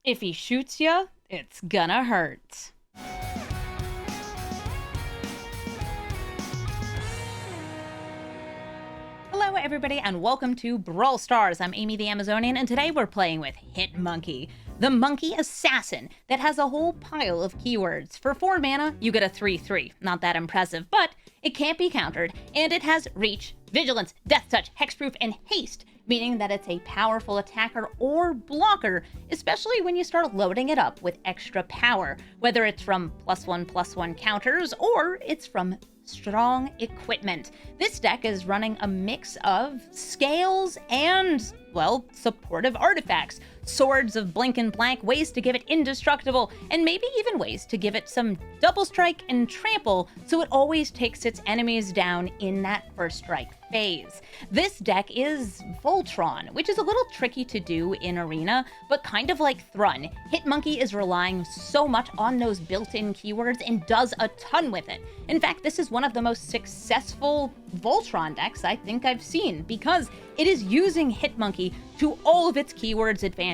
If he shoots you, it's gonna hurt. Hello everybody and welcome to Brawl Stars. I'm Amy the Amazonian and today we're playing with Hitmonkey, the monkey assassin that has a whole pile of keywords. For 4 mana, you get a 3/3. Not that impressive, but it can't be countered, and it has Reach, Vigilance, Death Touch, Hexproof, and Haste, meaning that it's a powerful attacker or blocker, especially when you start loading it up with extra power, whether it's from +1/+1 counters or it's from strong equipment. This deck is running a mix of scales and, well, supportive artifacts. Swords of Blink and Blank, ways to give it indestructible, and maybe even ways to give it some double strike and trample so it always takes its enemies down in that first strike phase. This deck is Voltron, which is a little tricky to do in Arena, but kind of like Thrun, Hitmonkey is relying so much on those built-in keywords and does a ton with it. In fact, this is one of the most successful Voltron decks I think I've seen, because it is using Hitmonkey to all of its keywords advantage.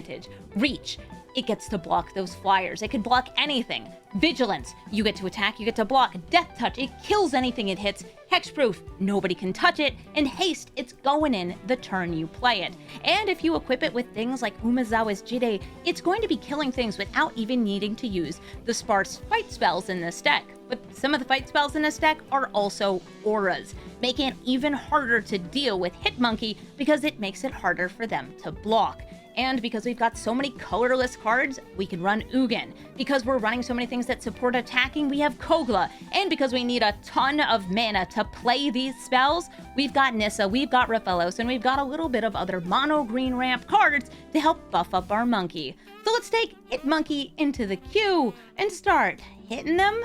Reach, it gets to block those flyers. It can block anything. Vigilance, you get to attack, you get to block. Death Touch, it kills anything it hits. Hexproof, nobody can touch it. And Haste, it's going in the turn you play it. And if you equip it with things like Umezawa's Jide, it's going to be killing things without even needing to use the sparse fight spells in this deck. But some of the fight spells in this deck are also auras, making it even harder to deal with Hitmonkey because it makes it harder for them to block. And because we've got so many colorless cards, we can run Ugin. Because we're running so many things that support attacking, we have Kogla. And because we need a ton of mana to play these spells, we've got Nissa, we've got Raphaelos, and we've got a little bit of other mono green ramp cards to help buff up our monkey. So let's take Hitmonkey into the queue and start hitting them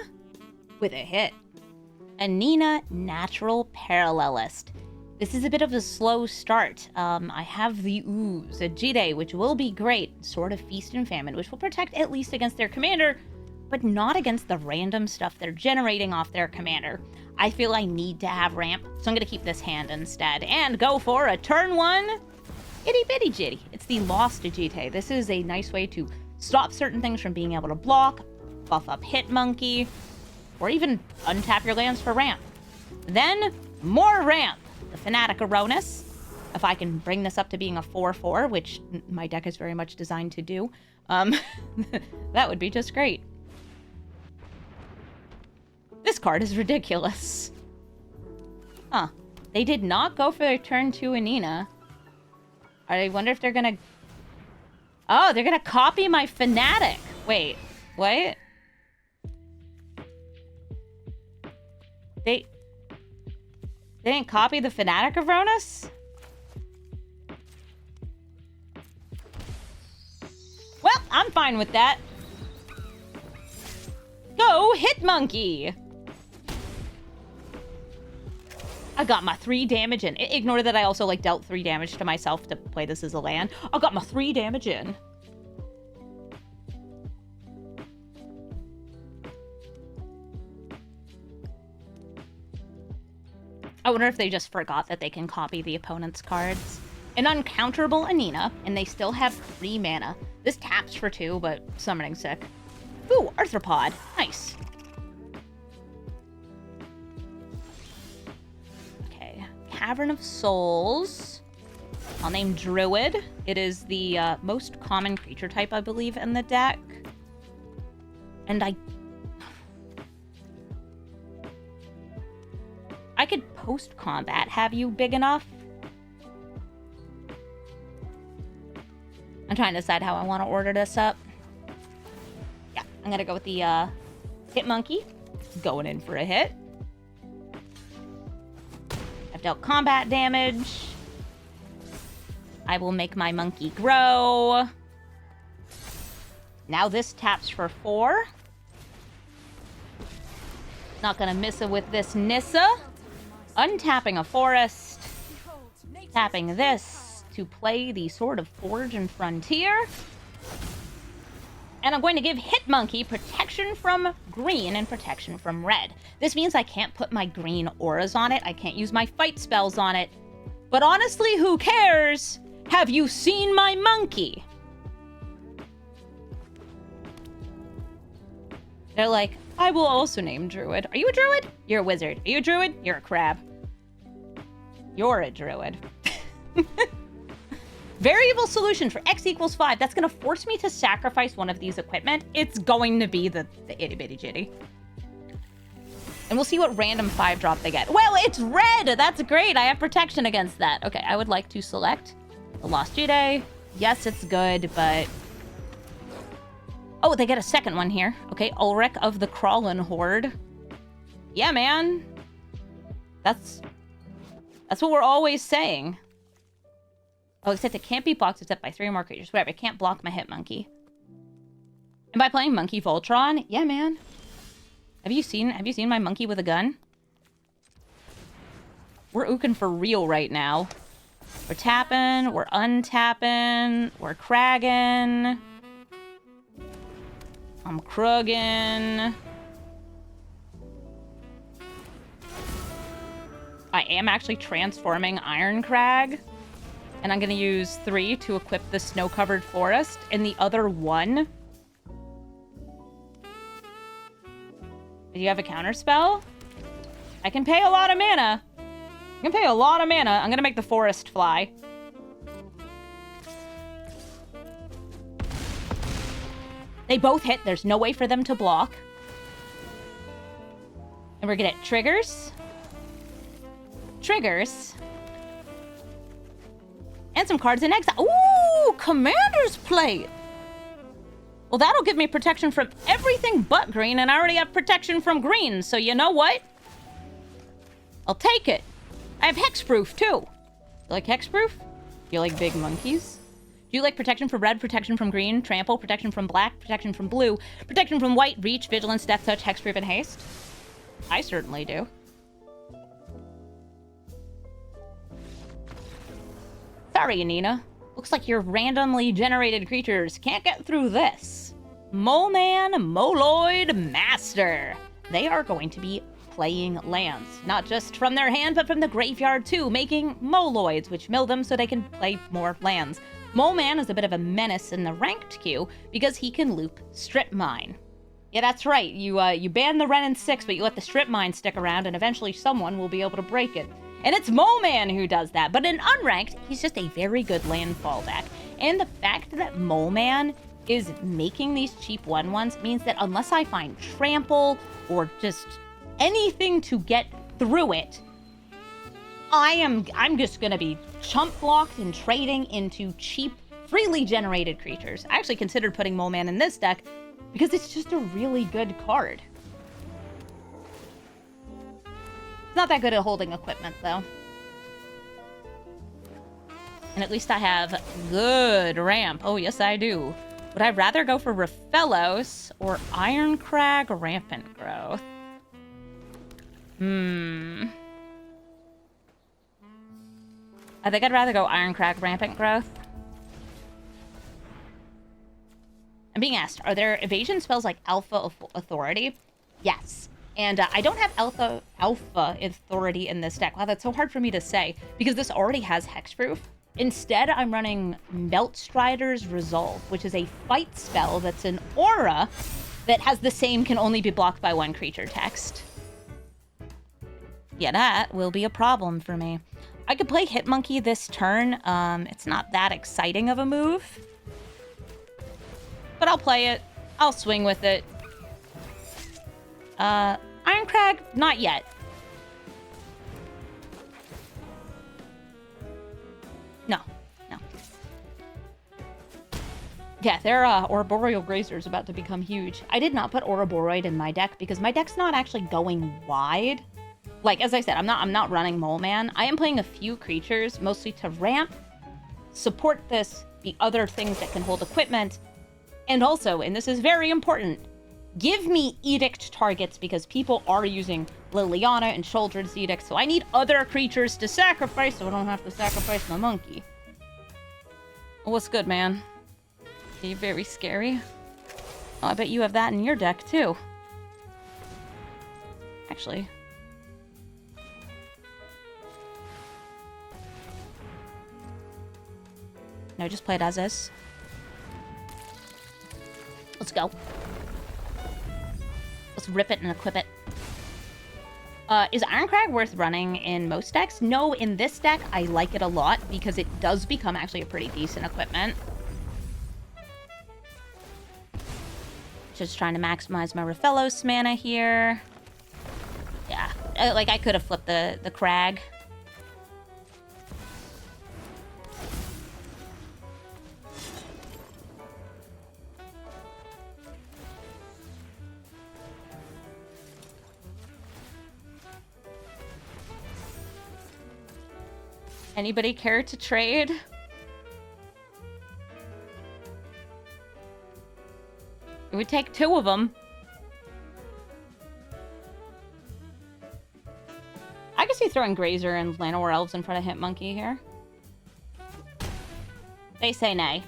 with a hit. Anina, Natural Parallelist. This is a bit of a slow start. I have the Ooze, a Jide, which will be great. Sword of Feast and Famine, which will protect at least against their commander, but not against the random stuff they're generating off their commander. I feel I need to have ramp, so I'm going to keep this hand instead and go for a turn 1 itty bitty jitty. It's the Lost Jite. This is a nice way to stop certain things from being able to block, buff up Hitmonkey, or even untap your lands for ramp. Then, more ramp. The Fanatic Aronis, if I can bring this up to being a 4/4, which my deck is very much designed to do, that would be just great. This card is ridiculous. Huh. They did not go for their turn 2 Anina. I wonder if they're gonna... Oh, they're gonna copy my Fanatic. Wait, what? They didn't copy the Fanatic of Ronus? Well, I'm fine with that. Go Hitmonkey! I got my 3 damage in. Ignore that I also dealt 3 damage to myself to play this as a land. I got my 3 damage in. I wonder if they just forgot that they can copy the opponent's cards. An uncounterable Anina, and they still have 3 mana. This taps for 2, but summoning sick. Ooh, Arthropod. Nice. Okay, Cavern of Souls. I'll name Druid. It is the most common creature type, I believe, in the deck. And I could post-combat have you big enough. I'm trying to decide how I want to order this up. Yeah, I'm gonna go with the Hitmonkey. Going in for a hit. I've dealt combat damage. I will make my monkey grow. Now this taps for 4. Not gonna miss it with this Nissa. Untapping a forest, tapping this to play the Sword of Forge and Frontier. And I'm going to give Hitmonkey protection from green and protection from red. This means I can't put my green auras on it. I can't use my fight spells on it. But honestly, who cares? Have you seen my monkey? They're like, I will also name druid. Are you a druid? You're a wizard. Are you a druid? You're a crab. You're a druid. Variable solution for x equals 5. That's going to force me to sacrifice one of these equipment. It's going to be the itty bitty jitty. And we'll see what random 5 drop they get. Well, it's red! That's great. I have protection against that. Okay, I would like to select the Lost Jide. Yes, it's good, but... Oh, they get a second one here. Okay, Ulrich of the Crawlin' Horde. Yeah, man. That's what we're always saying. Oh, except it can't be blocked except by 3 or more creatures. Whatever, it can't block my Hit Monkey. And by playing Monkey Voltron, yeah, man. Have you seen my monkey with a gun? We're ooking for real right now. We're tapping, we're untapping, we're cragging. I'm krugging. I am actually transforming Iron Crag. And I'm going to use 3 to equip the snow-covered forest. And the other 1... Do you have a counter spell? I can pay a lot of mana. I can pay a lot of mana. I'm going to make the forest fly. They both hit. There's no way for them to block. And we're going to get triggers. Triggers. And some cards in exile. Ooh, Commander's Plate. Well, that'll give me protection from everything but green, and I already have protection from green, so you know what? I'll take it. I have hexproof, too. You like hexproof? You like big monkeys? Do you like protection from red, protection from green, trample, protection from black, protection from blue, protection from white, reach, vigilance, death touch, hexproof, and haste? I certainly do. Sorry, Nina. Looks like your randomly generated creatures can't get through this. Mole Man, Moloid, Master. They are going to be playing lands. Not just from their hand, but from the graveyard too, making Moloids, which mill them so they can play more lands. Mole Man is a bit of a menace in the ranked queue because he can loop Strip Mine. Yeah, that's right. You ban the Ren and 6, but you let the Strip Mine stick around, and eventually someone will be able to break it. And it's Mole Man who does that. But in unranked, he's just a very good land fallback. And the fact that Mole Man is making these cheap 1/1s means that unless I find trample or just anything to get through it, I'm just gonna be chump blocked and trading into cheap, freely generated creatures. I actually considered putting Mole Man in this deck because it's just a really good card. Not that good at holding equipment, though. And at least I have good ramp. Oh, yes, I do. Would I rather go for Raphellos or Iron Crag Rampant Growth? I think I'd rather go Iron Crag Rampant Growth. I'm being asked, are there evasion spells like Alpha Authority? Yes. And I don't have Alpha Authority in this deck. Wow, that's so hard for me to say, because this already has Hexproof. Instead, I'm running Melt Strider's Resolve, which is a fight spell that's an aura that has the same can only be blocked by 1 creature text. Yeah, that will be a problem for me. I could play Hitmonkey this turn. It's not that exciting of a move. But I'll play it. I'll swing with it. Iron Crag, not yet. No. Yeah, their Ouroboreal Grazer is about to become huge. I did not put Ouroboreal in my deck because my deck's not actually going wide. Like, as I said, I'm not running Mole Man. I am playing a few creatures, mostly to ramp, support the other things that can hold equipment, and also, and this is very important, give me Edict targets because people are using Liliana and Children's Edict, so I need other creatures to sacrifice so I don't have to sacrifice my monkey. What's good, man? Are you very scary? Oh, I bet you have that in your deck, too. Actually. No, just play it as is. Let's go. Let's rip it and equip it. Is Iron Crag worth running in most decks? No, in this deck, I like it a lot because it does become actually a pretty decent equipment. Just trying to maximize my Raphellos mana here. Yeah, like I could have flipped the Crag. Anybody care to trade? It would take 2 of them. I could see throwing Grazer and Llanowar Elves in front of Hit Monkey here. They say nay.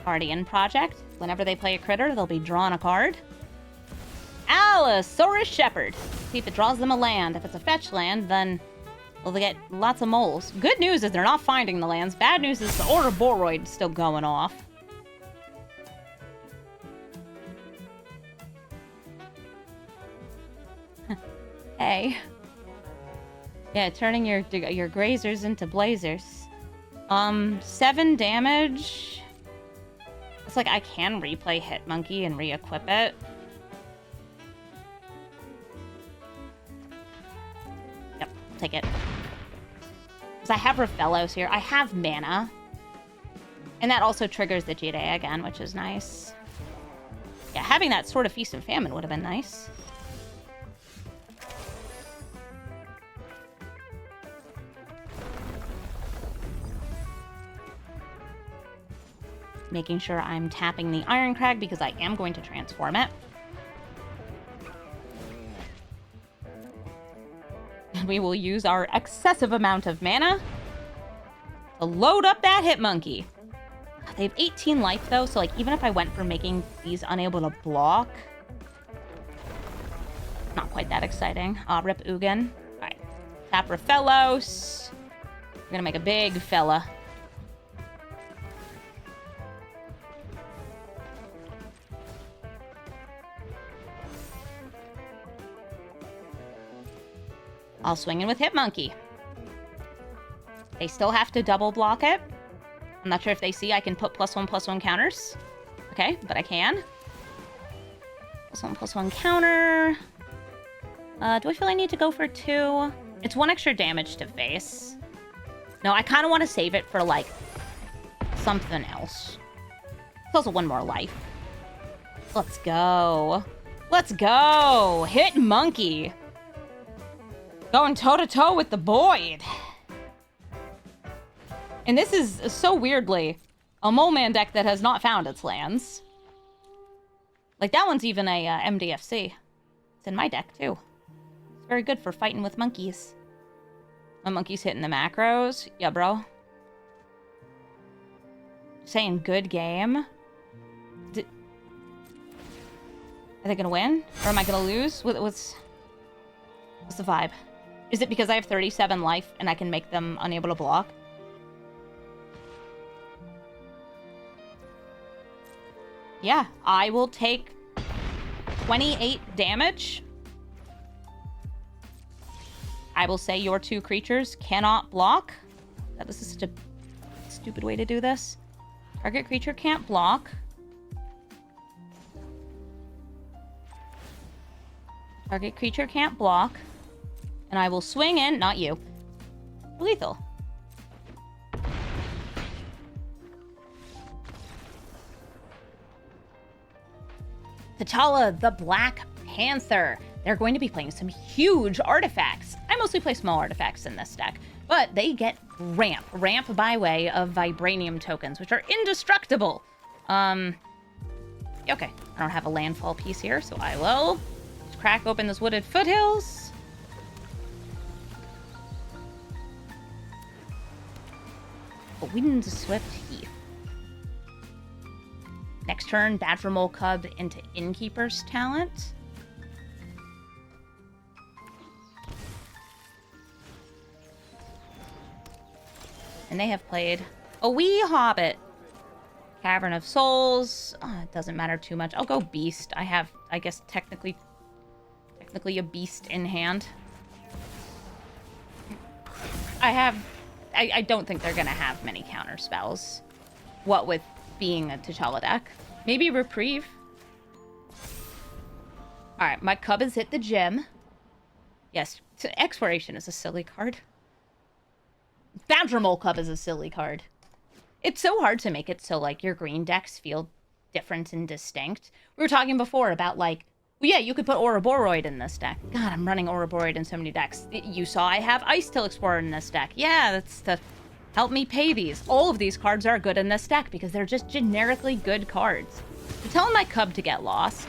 Guardian Project. Whenever they play a critter, they'll be drawn a card. Allosaurus Shepherd. See if it draws them a land. If it's a fetch land, then well, they get lots of moles. Good news is they're not finding the lands. Bad news is the Ouroboros still going off. Hey. Yeah, turning your grazers into blazers. 7 damage. It's like I can replay Hit Monkey and re-equip it. Yep, take it. Because I have Raphellos here. I have mana. And that also triggers the Jide again, which is nice. Yeah, having that Sword of Feast and Famine would have been nice. Making sure I'm tapping the Iron Crag because I am going to transform it. And we will use our excessive amount of mana to load up that Hit Monkey. They have 18 life though, so like even if I went for making these unable to block, not quite that exciting. Rip Ugin. Alright. Tap Raphellos. We're gonna make a big fella. I'll swing in with Hit Monkey. They still have to double block it. I'm not sure if they see I can put +1/+1 counters. Okay, but I can. +1/+1 counter. Do I feel I need to go for 2? It's 1 extra damage to face. No, I kind of want to save it for, like, something else. It's also 1 more life. Let's go. Let's go! Hit Monkey! Going toe-to-toe with the Void. And this is, so weirdly, a Mole Man deck that has not found its lands. Like, that one's even a MDFC. It's in my deck, too. It's very good for fighting with monkeys. My monkey's hitting the macros. Yeah, bro. Saying good game. Are they gonna win? Or am I gonna lose? What's the vibe? Is it because I have 37 life and I can make them unable to block? Yeah, I will take 28 damage. I will say your 2 creatures cannot block. This is such a stupid way to do this. Target creature can't block. Target creature can't block. And I will swing in, not you. Lethal. T'Challa, the Black Panther. They're going to be playing some huge artifacts. I mostly play small artifacts in this deck, but they get ramp. Ramp by way of Vibranium tokens, which are indestructible. Okay, I don't have a landfall piece here, so I will just crack open this Wooded Foothills. Windswept Heath. Next turn, Badger Mole Cub into Innkeeper's Talent. And they have played A wee hobbit. Cavern of Souls. Oh, it doesn't matter too much. I'll go beast. I have, I guess, technically a beast in hand. I don't think they're gonna have many counter spells. What with being a T'Challa deck. Maybe Reprieve. Alright, my cub has hit the gym. Yes, Exploration is a silly card. Boundary Cub is a silly card. It's so hard to make it so, like, your green decks feel different and distinct. We were talking before about, like, well, yeah, you could put Ouroboros in this deck. God, I'm running Ouroboros in so many decks. You saw I have Ice Tail Explorer in this deck. Yeah, that's to help me pay these. All of these cards are good in this deck because they're just generically good cards. I'm telling my cub to get lost.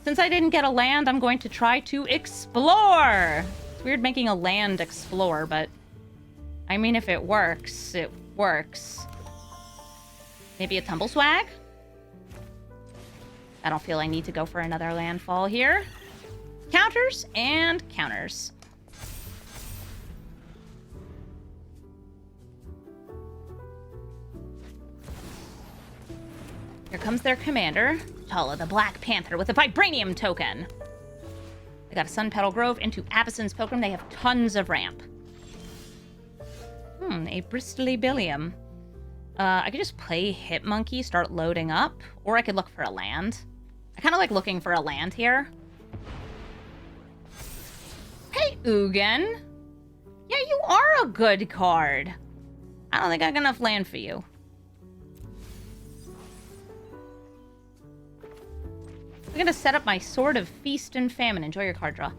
Since I didn't get a land, I'm going to try to explore. It's weird making a land explore, but I mean, if it works, it works. Maybe a Tumble Swag? I don't feel I need to go for another landfall here. Counters and counters. Here comes their commander, Tala the Black Panther, with a Vibranium token. They got a Sun Petal Grove into Avacyn's Pilgrim. They have tons of ramp. A Bristly Billiam. I could just play Hit Monkey, start loading up, or I could look for a land. I kind of like looking for a land here. Hey, Ugin. Yeah, you are a good card. I don't think I got enough land for you. I'm gonna set up my Sword of Feast and Famine. Enjoy your card draw.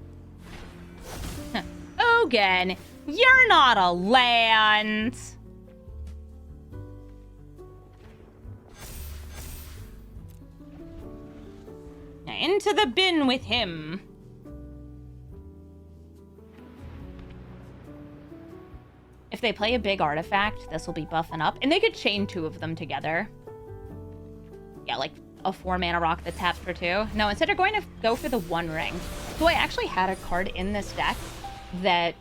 Ugin, you're not a land. Now into the bin with him. If they play a big artifact, this will be buffing up. And they could chain two of them together. Yeah, like a 4-mana rock that taps for 2. No, instead they're going to go for the One Ring. So I actually had a card in this deck that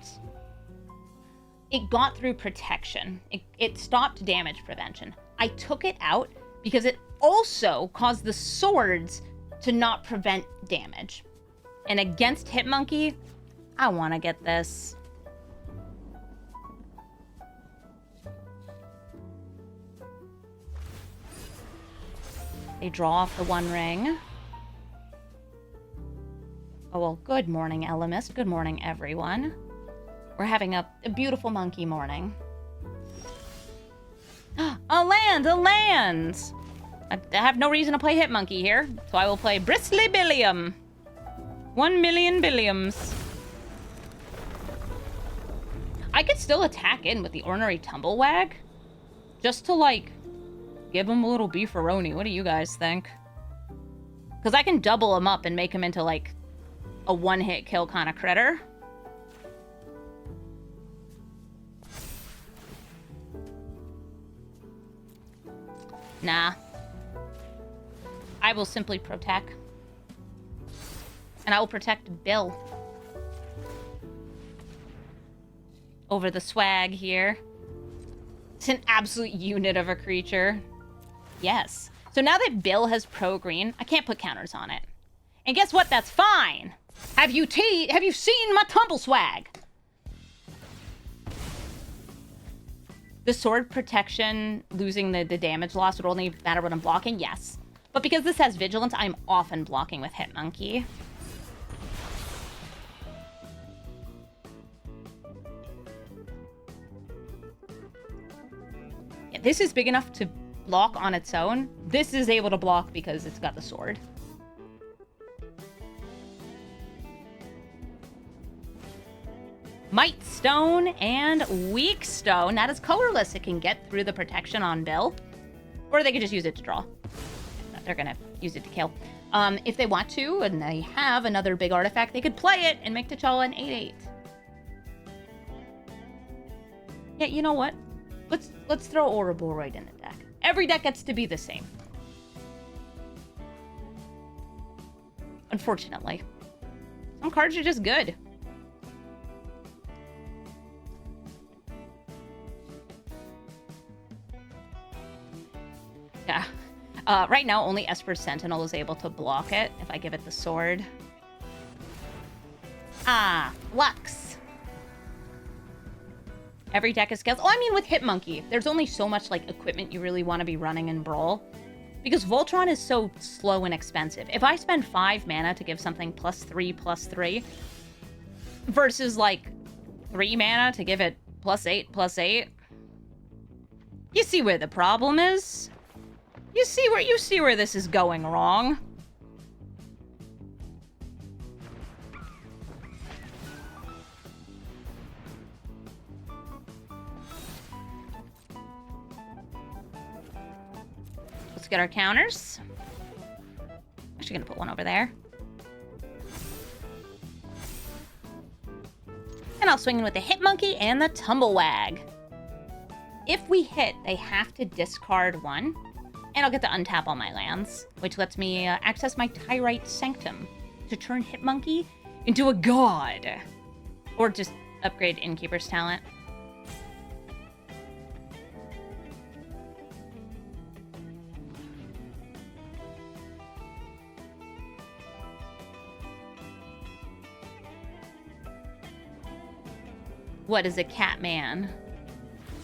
it got through protection. It stopped damage prevention. I took it out because it also caused the swords to not prevent damage. And against Hit Monkey, I want to get this. They draw off the One Ring. Oh, well, good morning, Elemist. Good morning, everyone. We're having a beautiful monkey morning. A land! A land! I have no reason to play Hit Monkey here, so I will play Bristly Billiam. 1 million billiums. I could still attack in with the Ornery Tumblewag. Just to, like, give him a little beefaroni. What do you guys think? Because I can double him up and make him into, like, a one-hit kill kind of critter. Nah. I will simply protect. And I will protect Bill. Over the swag here. It's an absolute unit of a creature. Yes. So now that Bill has pro-green, I can't put counters on it. And guess what? That's fine. Have you seen my Tumble Swag? The sword protection, losing the damage loss would only matter when I'm blocking? Yes. But because this has Vigilance, I'm often blocking with Hit Monkey. Yeah, this is big enough to block on its own. This is able to block because it's got the sword. Might Stone and Weak Stone. That is colorless. It can get through the protection on Bill. Or they could just use it to draw. They're going to use it to kill. If they want to, and they have another big artifact, they could play it and make T'Challa an 8/8. Yeah, you know what? Let's throw Ouroboros in the deck. Every deck gets to be the same. Unfortunately. Some cards are just good. Yeah. Right now, only Esper Sentinel is able to block it if I give it the sword. Ah, Lux. Every deck is scales. Oh, I mean, with Hitmonkey, there's only so much, like, equipment you really want to be running in Brawl. Because Voltron is so slow and expensive. If I spend 5 mana to give something +3/+3, versus, like, 3 mana to give it +8/+8, you see where the problem is? You see where this is going wrong. Let's get our counters. Actually gonna put one over there. And I'll swing in with the Hitmonkey and the Tumblewag. If we hit, they have to discard one. And I'll get to untap all my lands, which lets me access my Tyrite Sanctum to turn Hitmonkey into a god. Or just upgrade Innkeeper's Talent. What is a Catman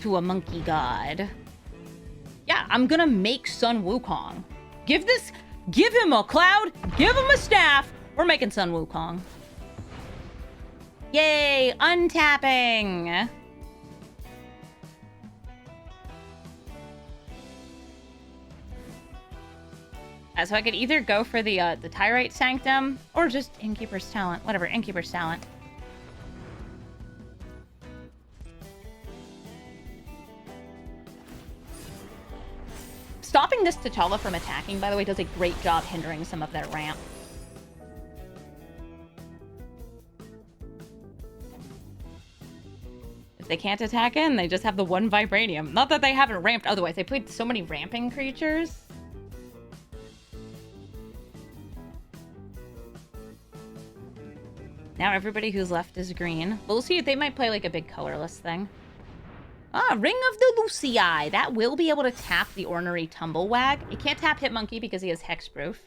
to a monkey god? Yeah, I'm gonna make Sun Wukong. Give him a cloud, give him a staff. We're making Sun Wukong. Yay, untapping. So I could either go for the Tyrite Sanctum or just Innkeeper's Talent. Whatever, Innkeeper's Talent. Stopping this T'Challa from attacking, by the way, does a great job hindering some of their ramp. If they can't attack in, they just have the one Vibranium. Not that they haven't ramped otherwise. They played so many ramping creatures. Now everybody who's left is green. We'll see if they might play like a big colorless thing. Ah, Ring of the Lucii. That will be able to tap the Ornery Tumblewag. It can't tap Hitmonkey because he has Hexproof.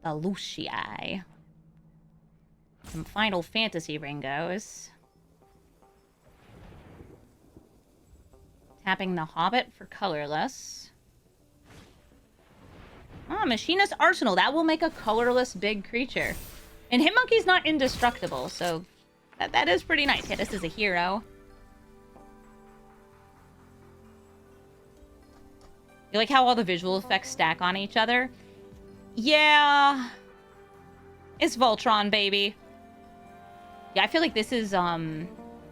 The Lucii. Some Final Fantasy Ringos. Tapping the Hobbit for colorless. Ah, Machinist Arsenal. That will make a colorless big creature. And Hitmonkey's not indestructible, so that is pretty nice. Yeah, this is a hero. You like how all the visual effects stack on each other? Yeah. It's Voltron, baby. Yeah, I feel like this is,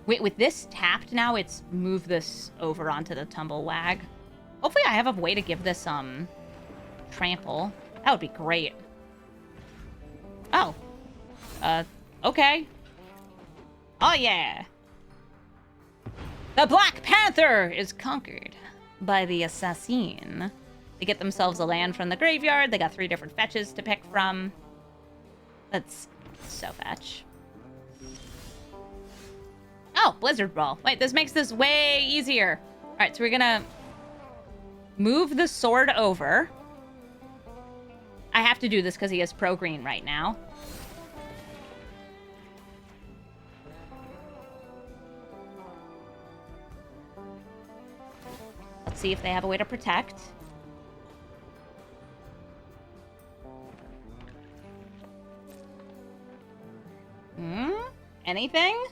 with this tapped now, it's move this over onto the Tumblewag. Hopefully I have a way to give this, trample. That would be great. Oh. Okay. Oh, yeah. The Black Panther is conquered by the assassin. They get themselves a land from the graveyard. They got 3 different fetches to pick from. That's so fetch. Oh, Blizzard Brawl. Wait, this makes this way easier. All right, so we're gonna move the sword over. I have to do this because he has pro green right now. Let's see if they have a way to protect. Anything?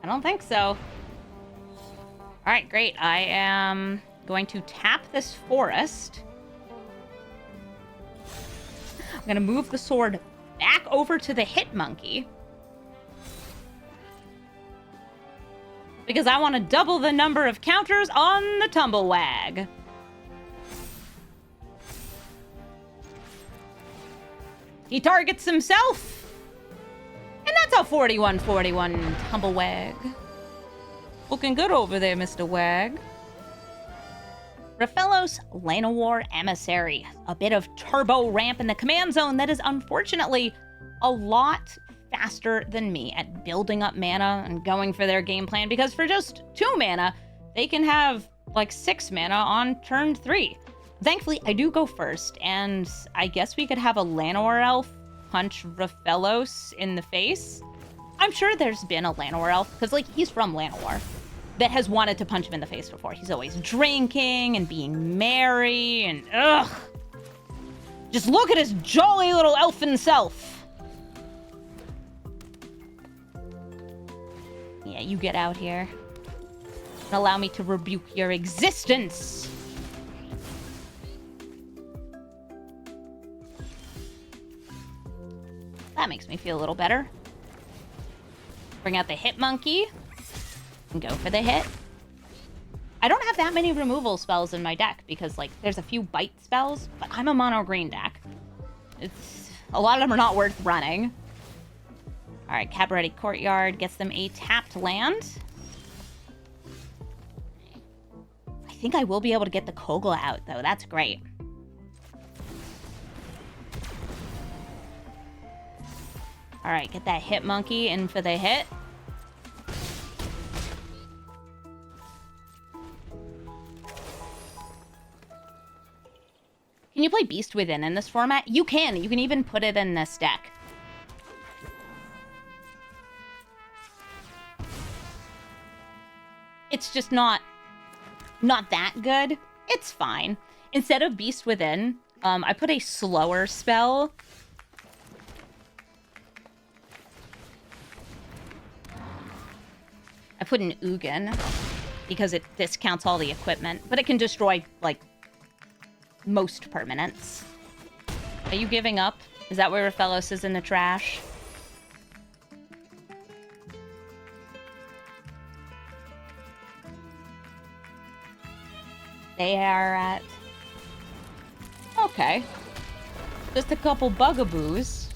I don't think so. Alright, great. I am going to tap this forest. I'm going to move the sword back over to the Hitmonkey. Because I want to double the number of counters on the Tumblewag. He targets himself. And that's a 41-41 Tumblewag. Looking good over there, Mr. Wag. Raphaelos Llanowar Emissary. A bit of turbo ramp in the command zone that is unfortunately a lot faster than me at building up mana and going for their game plan, because for just 2 mana, they can have like 6 mana on turn 3. Thankfully, I do go first, and I guess we could have a Llanowar elf punch Raphaelos in the face. I'm sure there's been a Llanowar elf, because like he's from Llanowar, that has wanted to punch him in the face before. He's always drinking and being merry and ugh. Just look at his jolly little elfin self. Yeah, you get out here. And allow me to rebuke your existence. That makes me feel a little better. Bring out the hit monkey and go for the hit. I don't have that many removal spells in my deck because, like, there's a few bite spells, but I'm a mono green deck. A lot of them are not worth running. All right, Cabaret Courtyard gets them a tapped land. I think I will be able to get the Kogla out, though. That's great. All right, get that hit monkey in for the hit. Can you play Beast Within in this format? You can. You can even put it in this deck. It's just not that good. It's fine. Instead of Beast Within, I put a slower spell. I put an Ugin because it discounts all the equipment, but it can destroy, like, most permanents. Are you giving up? Is that where Raphaelos is in the trash? They are at... Okay. Just a couple bugaboos.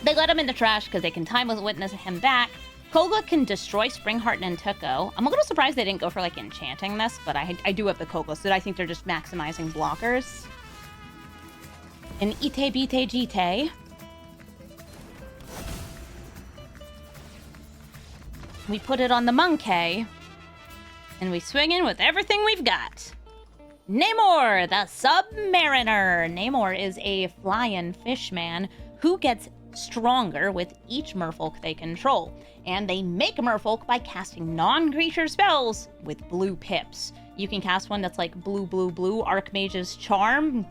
They let him in the trash because they can Timeless Witness him back. Kogla can destroy Springheart and Nantuko. I'm a little surprised they didn't go for, like, enchanting this, but I do have the Kogla, so I think they're just maximizing blockers. An Ite Bite Jite. We put it on the Monkey, and we swing in with everything we've got. Namor, the Submariner. Namor is a flying fishman who gets stronger with each merfolk they control, and they make merfolk by casting non-creature spells with blue pips. You can cast one that's like blue, blue, blue, Archmage's Charm,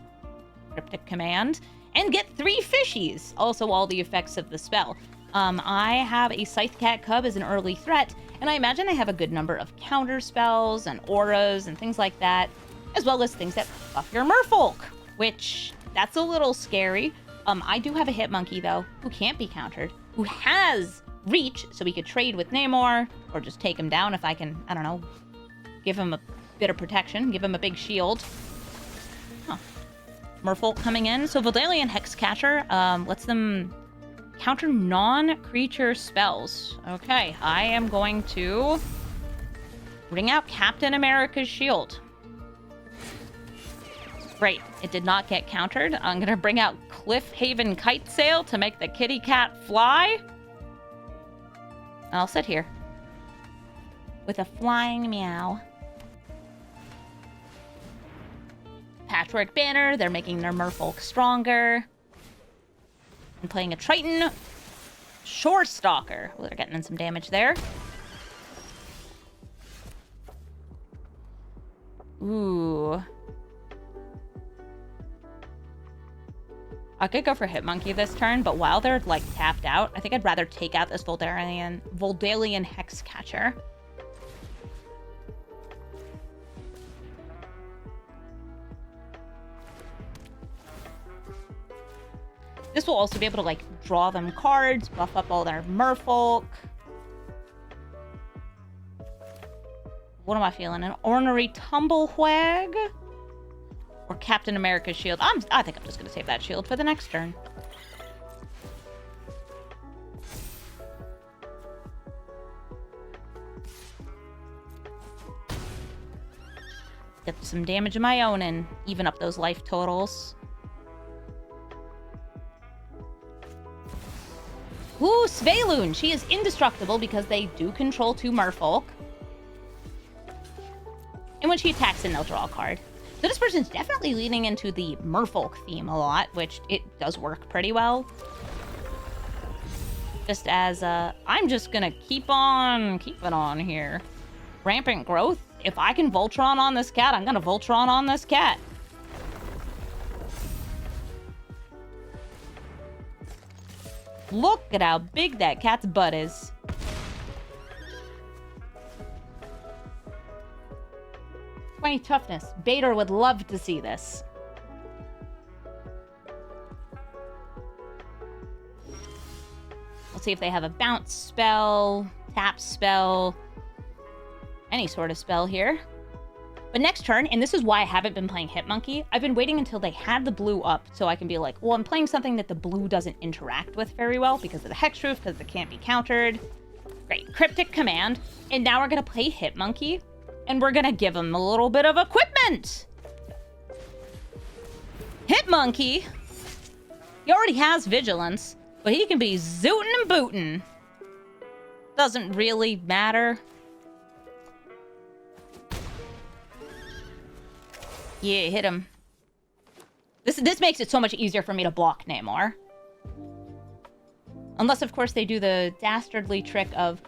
Cryptic Command, and get 3 fishies. Also all the effects of the spell. I have a Scythe Cat Cub as an early threat, and I imagine I have a good number of counter spells and auras and things like that, as well as things that buff your merfolk, which that's a little scary. I do have a hit monkey, though, who can't be countered, who has reach, so we could trade with Namor, or just take him down if I can, I don't know, give him a bit of protection, give him a big shield. Huh. Merfolk coming in. So Voldalian Hexcatcher lets them counter non-creature spells. Okay, I am going to bring out Captain America's shield. Great, it did not get countered. I'm gonna bring out Cliffhaven Kite Sail to make the kitty cat fly. I'll sit here with a flying meow. Patchwork Banner, they're making their merfolk stronger. And playing a Triton Shore Stalker. Well, they're getting in some damage there. Ooh. I could go for Hit Monkey this turn, but while they're, like, tapped out, I think I'd rather take out this Voldalian Hexcatcher. This will also be able to, like, draw them cards, buff up all their merfolk. What am I feeling? An Ornery Tumblewag? Or Captain America's shield. I think I'm just going to save that shield for the next turn. Get some damage of my own and even up those life totals. Ooh, Svelun. She is indestructible because they do control 2 merfolk. And when she attacks in, they'll draw a card. So this person's definitely leaning into the merfolk theme a lot, which it does work pretty well. Just as, I'm just gonna keep on keeping on here. Rampant growth. If I can Voltron on this cat, I'm gonna Voltron on this cat. Look at how big that cat's butt is. Toughness. Bader would love to see this. Let's see if they have a bounce spell, tap spell, any sort of spell here. But next turn, and this is why I haven't been playing Hitmonkey, I've been waiting until they had the blue up so I can be like, well, I'm playing something that the blue doesn't interact with very well because of the Hexproof, because it can't be countered. Great. Cryptic Command. And now we're going to play Hitmonkey. And we're gonna give him a little bit of equipment. Hitmonkey. He already has vigilance, but he can be zootin' and bootin'. Doesn't really matter. Yeah, hit him. This makes it so much easier for me to block Namor. Unless, of course, they do the dastardly trick of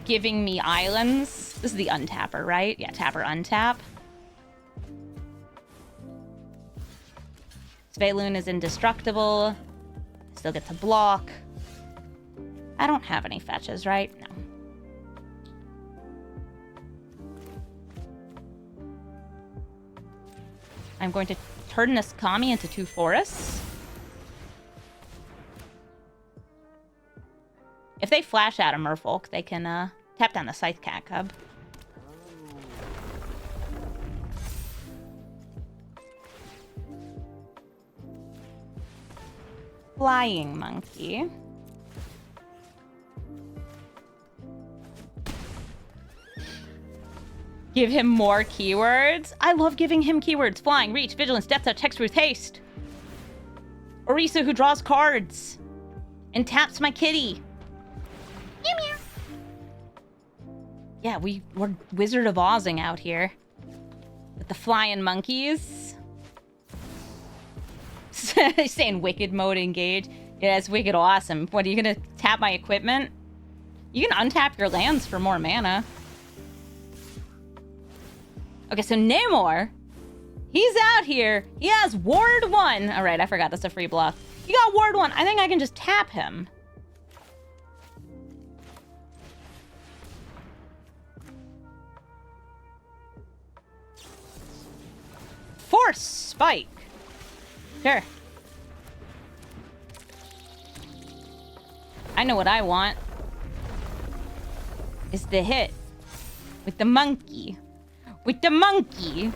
giving me islands. This is the untapper, right? Yeah, tap or untap. Svelun is indestructible. Still get to block. I don't have any fetches, right? No. I'm going to turn this Kami into 2 forests. If they flash out a merfolk, they can tap down the Scythe Cat Cub. Flying Monkey. Give him more keywords. I love giving him keywords. Flying, Reach, Vigilance, Death Touch, Hexproof, Haste. Orisa, who draws cards and taps my kitty. Meow, meow. Yeah, we're Wizard of Ozing out here. With the flying monkeys. Saying Wicked mode engage. Yeah, it's Wicked awesome. What, are you gonna tap my equipment? You can untap your lands for more mana. Okay, so Namor, he's out here. He has Ward 1. All right, I forgot that's a free block. He got Ward 1. I think I can just tap him. Force Spike. Sure. I know what I want. Is the hit with the monkey. With the monkey.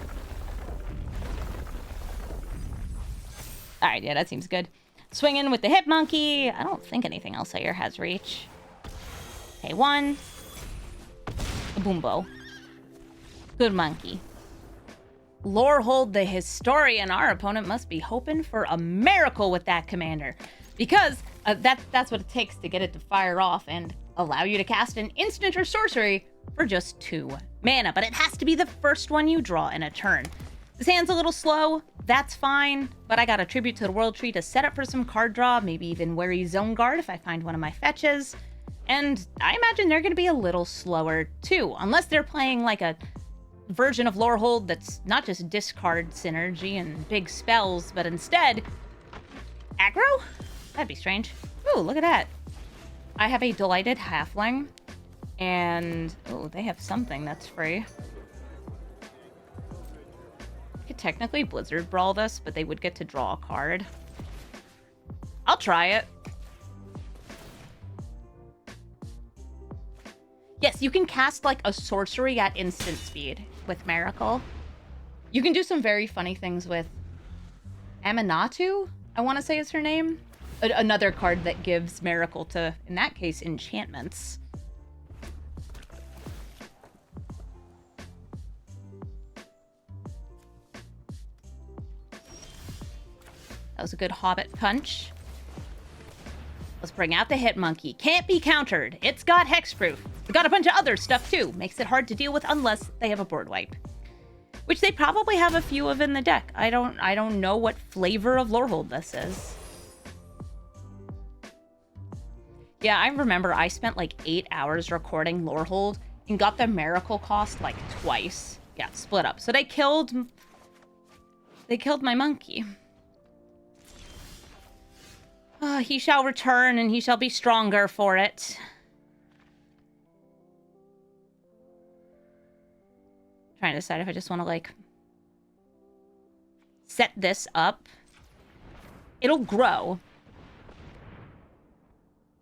Alright, yeah, that seems good. Swinging with the hit monkey. I don't think anything else here has reach. Okay, 1. A boombo. Good monkey. Lorehold the Historian. Our opponent must be hoping for a miracle with that commander. Because that's what it takes to get it to fire off and allow you to cast an instant or sorcery for just 2 mana. But it has to be the first one you draw in a turn. This hand's a little slow. That's fine. But I got a Tribute to the World Tree to set up for some card draw. Maybe even Wary Zone Guard if I find one of my fetches. And I imagine they're going to be a little slower too. Unless they're playing like a version of Lorehold that's not just discard synergy and big spells, but instead aggro? That'd be strange. Ooh, look at that. I have a Delighted Halfling, and oh, they have something that's free. I could technically Blizzard Brawl this, but they would get to draw a card. I'll try it. Yes, you can cast like a sorcery at instant speed with Miracle. You can do some very funny things with Aminatu, I want to say is her name. Another card that gives Miracle to, in that case, enchantments. That was a good Hobbit punch. Let's bring out the Hit Monkey. Can't be countered. It's got hexproof. It's got a bunch of other stuff too. Makes it hard to deal with unless they have a board wipe. Which they probably have a few of in the deck. I don't know what flavor of Lorehold this is. Yeah, I remember I spent like 8 hours recording Lorehold and got the miracle cost like twice. Yeah, split up. So they killed my monkey. He shall return, and he shall be stronger for it. Trying to decide if I just want to, like, set this up. It'll grow.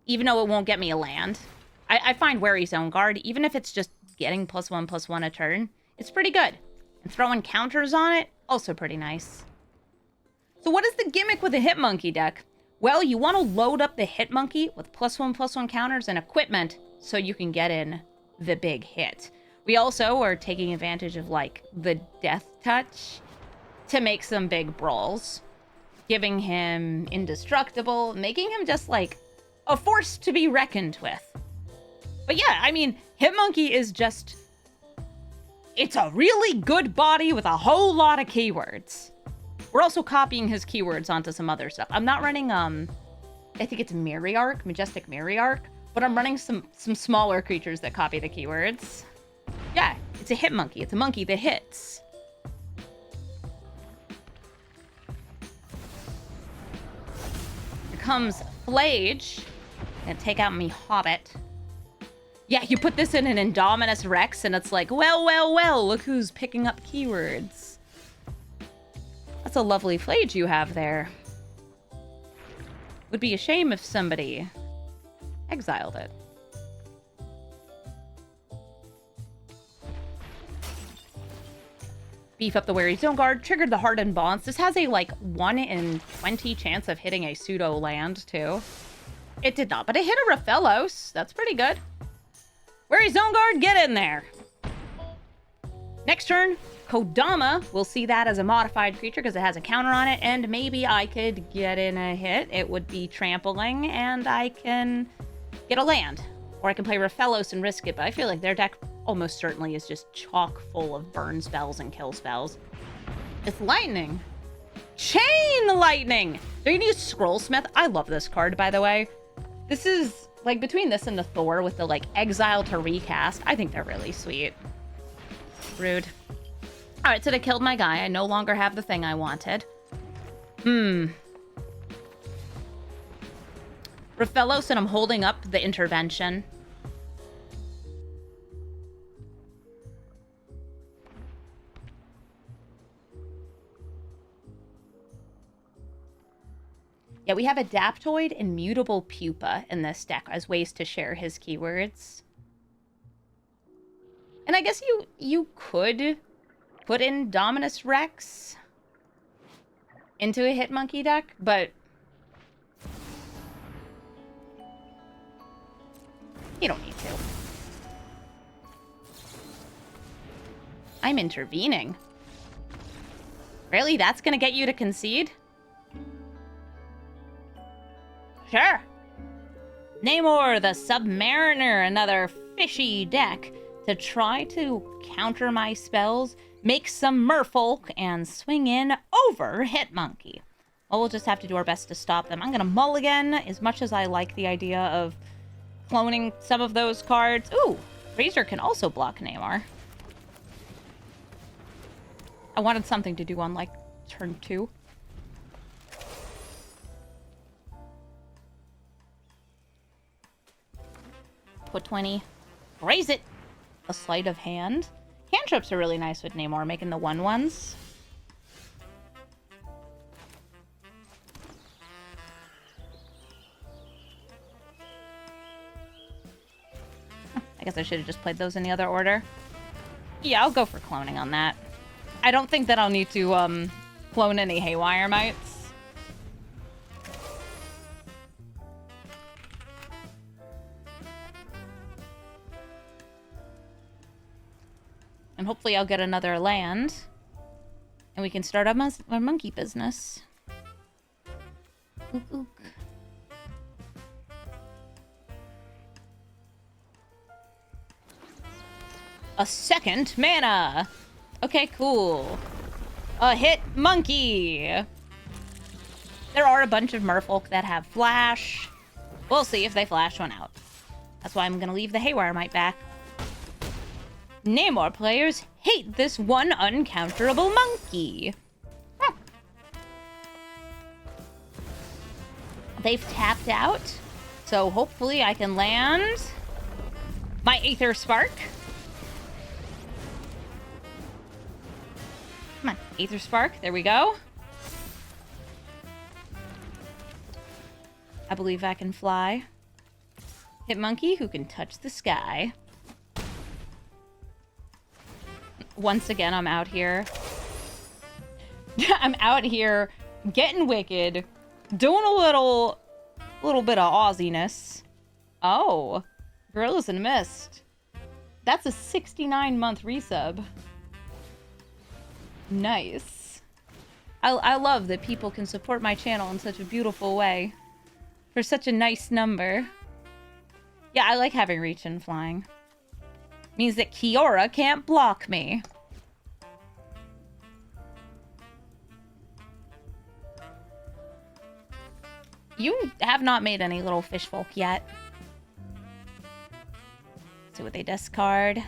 Even though it won't get me a land. I find Wary Zone Guard, even if it's just getting +1/+1 a turn, it's pretty good. And throwing counters on it, also pretty nice. So what is the gimmick with the Hit Monkey deck? Well, you want to load up the Hit Monkey with +1/+1 counters and equipment so you can get in the big hit. We also are taking advantage of, like, the Death Touch to make some big brawls. Giving him indestructible, making him just, like, a force to be reckoned with. But yeah, I mean, Hit Monkey is just... It's a really good body with a whole lot of keywords. We're also copying his keywords onto some other stuff. I'm not running, I think it's Myriarch, Majestic Myriarch, but I'm running some smaller creatures that copy the keywords. Yeah, it's a Hit Monkey. It's a monkey that hits. Here comes Flage. Gonna take out me Hobbit. Yeah, you put this in an Indominus Rex, and it's like, well, well, well, look who's picking up keywords. That's a lovely Flage you have there. Would be a shame if somebody exiled it. Beef up the Wary Zone Guard, triggered the Hardened Bonds. This has a, like, 1 in 20 chance of hitting a pseudo land, too. It did not, but it hit a Raphellos. That's pretty good. Wary Zone Guard, get in there. Next turn, Kodama. We'll see that as a modified creature because it has a counter on it, and maybe I could get in a hit. It would be trampling, and I can get a land. Or I can play Raphellos and risk it, but I feel like their deck almost certainly is just chock full of burn spells and kill spells. It's lightning. Chain lightning! They're gonna use Scrollsmith. I love this card, by the way. This is, like, between this and the Thor with the, like, exile to recast, I think they're really sweet. Rude. Alright, so they killed my guy. I no longer have the thing I wanted. Raphellos, and I'm holding up the intervention. Yeah, we have Adaptoid and Mutable Pupa in this deck as ways to share his keywords. And I guess you could put in Dominus Rex into a Hit Monkey deck, but you don't need to. I'm intervening. Really? That's gonna get you to concede? Sure. Namor the Submariner, another fishy deck to try to counter my spells, make some merfolk, and swing in over Hit Monkey. Well, we'll just have to do our best to stop them. I'm gonna mulligan, as much as I like the idea of cloning some of those cards. Ooh, Razor can also block Namor. I wanted something to do on, like, turn 2. Put 20. Raise it! A sleight of hand. Cantrips are really nice with Namor, making the 1/1s. I guess I should have just played those in the other order. Yeah, I'll go for cloning on that. I don't think that I'll need to clone any Haywire Mites. And hopefully I'll get another land. And we can start our monkey business. Ook, ook. A second mana. Okay, cool. A hit monkey. There are a bunch of merfolk that have flash. We'll see if they flash one out. That's why I'm gonna leave the Haywire Mite back. Namor players hate this one uncounterable monkey. Huh. They've tapped out, so hopefully I can land my Aether Spark. Come on, Aether Spark, there we go. I believe I can fly. Hit monkey who can touch the sky. Once again, I'm out here. I'm out here getting wicked, doing a little bit of Aussiness. Oh, Gorillas in Mist. That's a 69-month resub. Nice. I love that people can support my channel in such a beautiful way. For such a nice number. Yeah, I like having reach and flying. Means that Kiora can't block me. You have not made any little fish folk yet. See what they discard.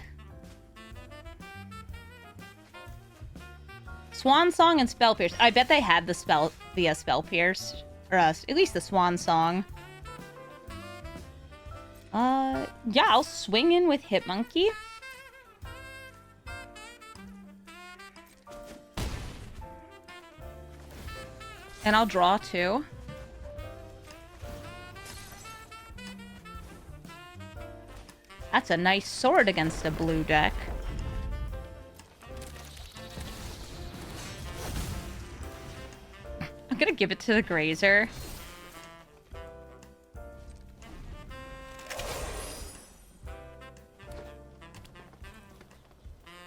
Swan Song and Spell Pierce. I bet they had the Spell Pierce. Or at least the Swan Song. Yeah, I'll swing in with Hit Monkey. And I'll draw too. That's a nice sword against a blue deck. I'm gonna give it to the Grazer.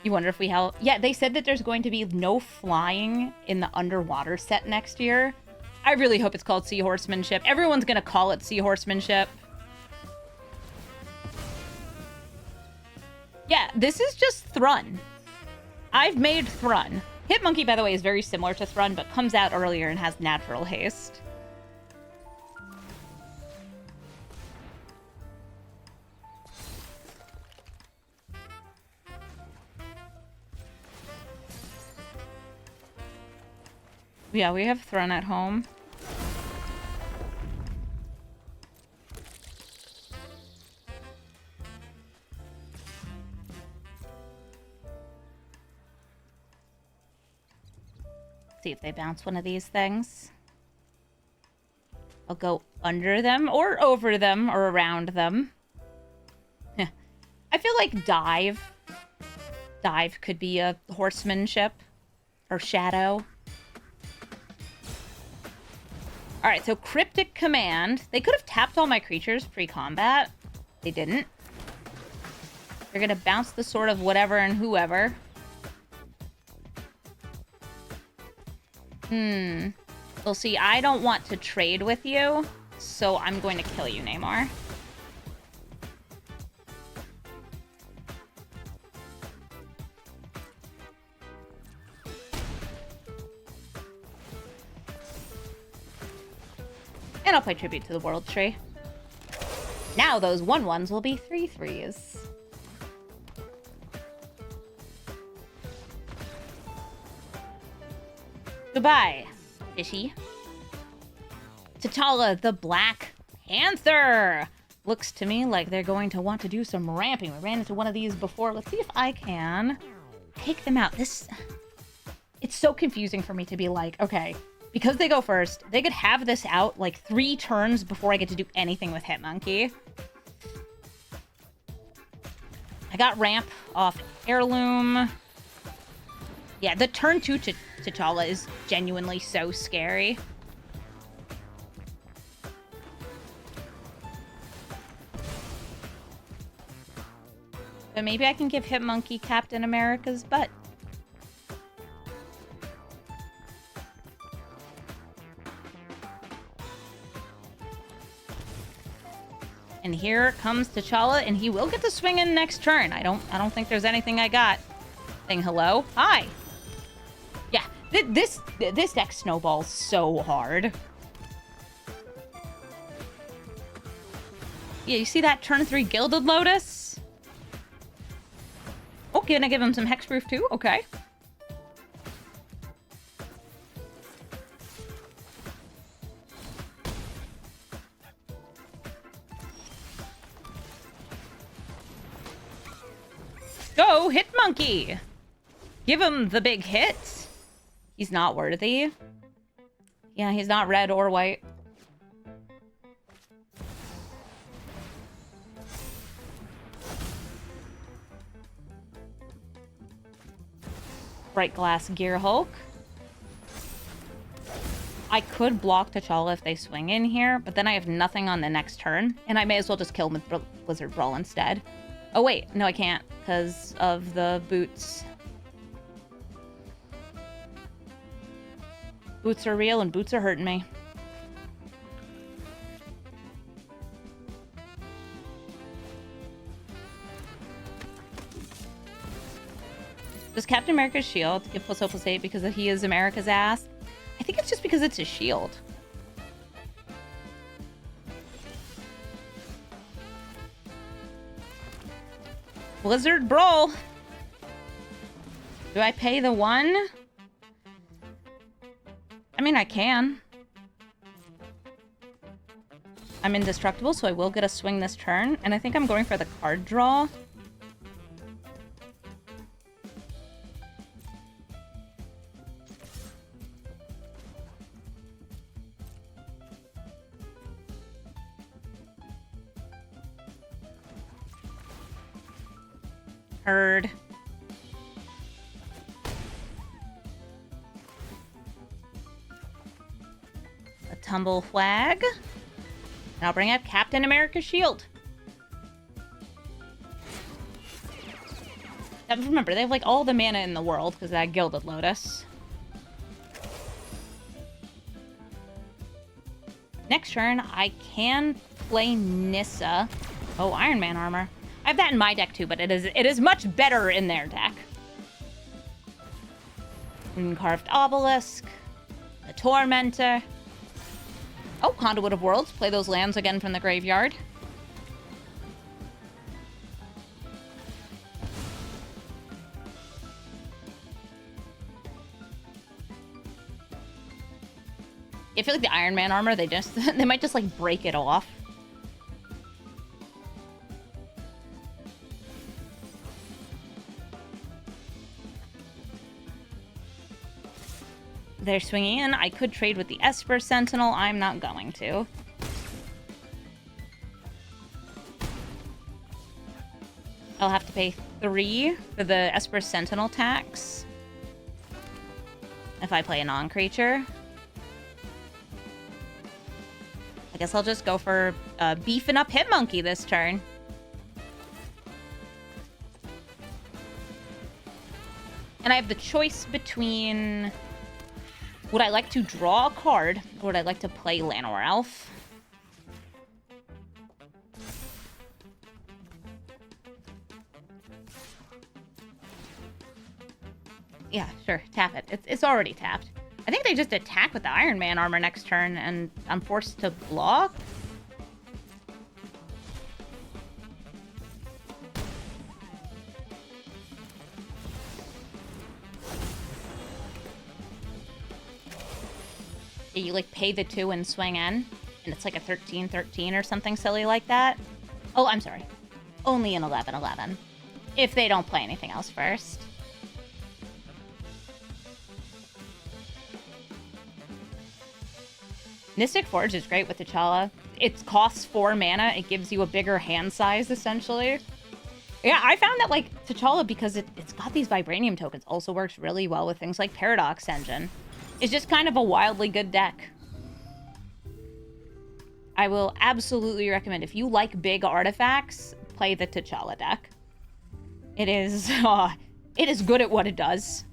You wonder if we have... Yeah, they said that there's going to be no flying in the underwater set next year. I really hope it's called Sea Horsemanship. Everyone's gonna call it Sea Horsemanship. Yeah, this is just Thrun. I've made Thrun. Hit Monkey, by the way, is very similar to Thrun, but comes out earlier and has natural haste. Yeah, we have Thrun at home. See if they bounce one of these things. I'll go under them or over them or around them. I feel like Dive could be a horsemanship or shadow. All right, so Cryptic Command. They could have tapped all my creatures pre-combat. They didn't. They're gonna bounce the sword of whatever and whoever. Well, see, I don't want to trade with you, so I'm going to kill you, Namor. And I'll play Tribute to the World Tree. Now those 1/1s will be 3/3s. Goodbye, fishy. T'Challa, the Black Panther. Looks to me like they're going to want to do some ramping. We ran into one of these before. Let's see if I can take them out. It's so confusing for me to be like, okay, because they go first, they could have this out like 3 turns before I get to do anything with Hit Monkey. I got ramp off Heirloom. Yeah, the turn 2 to T'Challa is genuinely so scary. But maybe I can give Hit Monkey Captain America's butt. And here comes T'Challa, and he will get to swing in next turn. I don't think there's anything I got. Saying hello. Hi. Yeah, this deck snowballs so hard. Yeah, you see that turn 3 Gilded Lotus? Oh, gonna give him some hexproof too? Okay. Go, Hit Monkey! Give him the big hit. He's not worthy. Yeah, he's not red or white. Bright Glass Gear Hulk. I could block T'Challa if they swing in here, but then I have nothing on the next turn, and I may as well just kill him with Blizzard Brawl instead. Oh wait, no I can't, because of the boots. Boots are real, and boots are hurting me. Does Captain America's shield give +0/+8 because he is America's ass? I think it's just because it's his shield. Blizzard Brawl. Do I pay the 1? I mean, I can. I'm indestructible, so I will get a swing this turn. And I think I'm going for the card draw. Heard. A tumble flag. And I'll bring up Captain America's shield. Now, remember, they have like all the mana in the world because of that Gilded Lotus. Next turn, I can play Nissa. Oh, Iron Man armor. I have that in my deck too, but it is much better in their deck. Carved Obelisk. The Tormentor. Oh, Conduit of Worlds. Play those lands again from the graveyard. I feel like the Iron Man armor, they might just like break it off. They're swinging in. I could trade with the Esper Sentinel. I'm not going to. I'll have to pay 3 for the Esper Sentinel tax if I play a non-creature. I guess I'll just go for beefing up Hitmonkey this turn. And I have the choice between... would I like to draw a card, or would I like to play Llanowar Elf? Yeah, sure, tap it. It's already tapped. I think they just attack with the Iron Man armor next turn, and I'm forced to block? You like pay the 2 and swing in, and it's like a 13/13 or something silly like that. Oh, I'm sorry. Only an 11/11. If they don't play anything else first. Mystic Forge is great with T'Challa. It costs 4 mana. It gives you a bigger hand size, essentially. Yeah, I found that, like, T'Challa, because it's got these Vibranium tokens, also works really well with things like Paradox Engine. It's just kind of a wildly good deck. I will absolutely recommend, if you like big artifacts, play the T'Challa deck. It is good at what it does.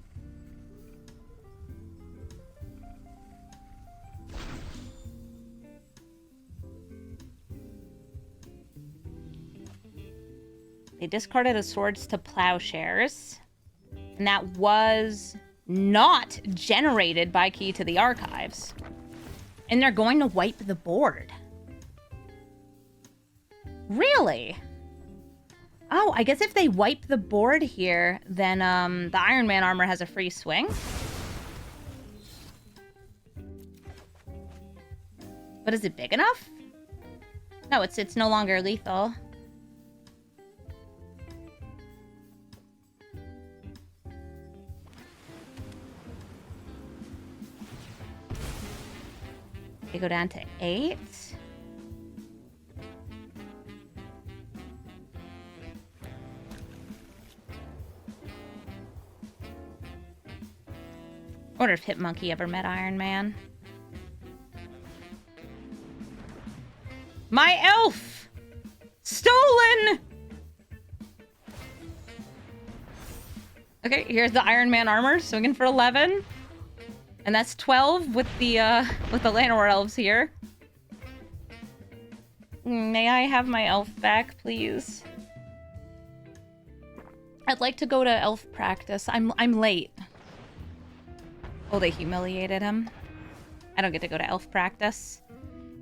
They discarded a Swords to Plowshares. And that was not generated by Key to the Archives. And they're going to wipe the board. Really? Oh, I guess if they wipe the board here, then the Iron Man armor has a free swing. But is it big enough? No, it's no longer lethal. They go down to 8. I wonder if Hitmonkey ever met Iron Man. My elf! Stolen! Okay, here's the Iron Man armor, swinging for 11. And that's 12 with the Llanowar elves here. May I have my elf back, please? I'd like to go to elf practice. I'm late. Oh, they humiliated him. I don't get to go to elf practice.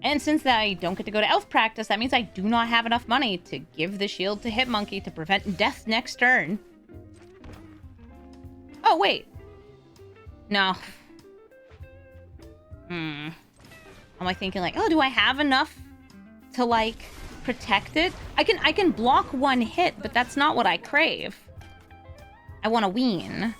And since I don't get to go to elf practice, that means I do not have enough money to give the shield to Hitmonkey to prevent death next turn. Oh, wait. No. Am I thinking like, oh, do I have enough to like protect it? I can block one hit, but that's not what I crave. I want to wean.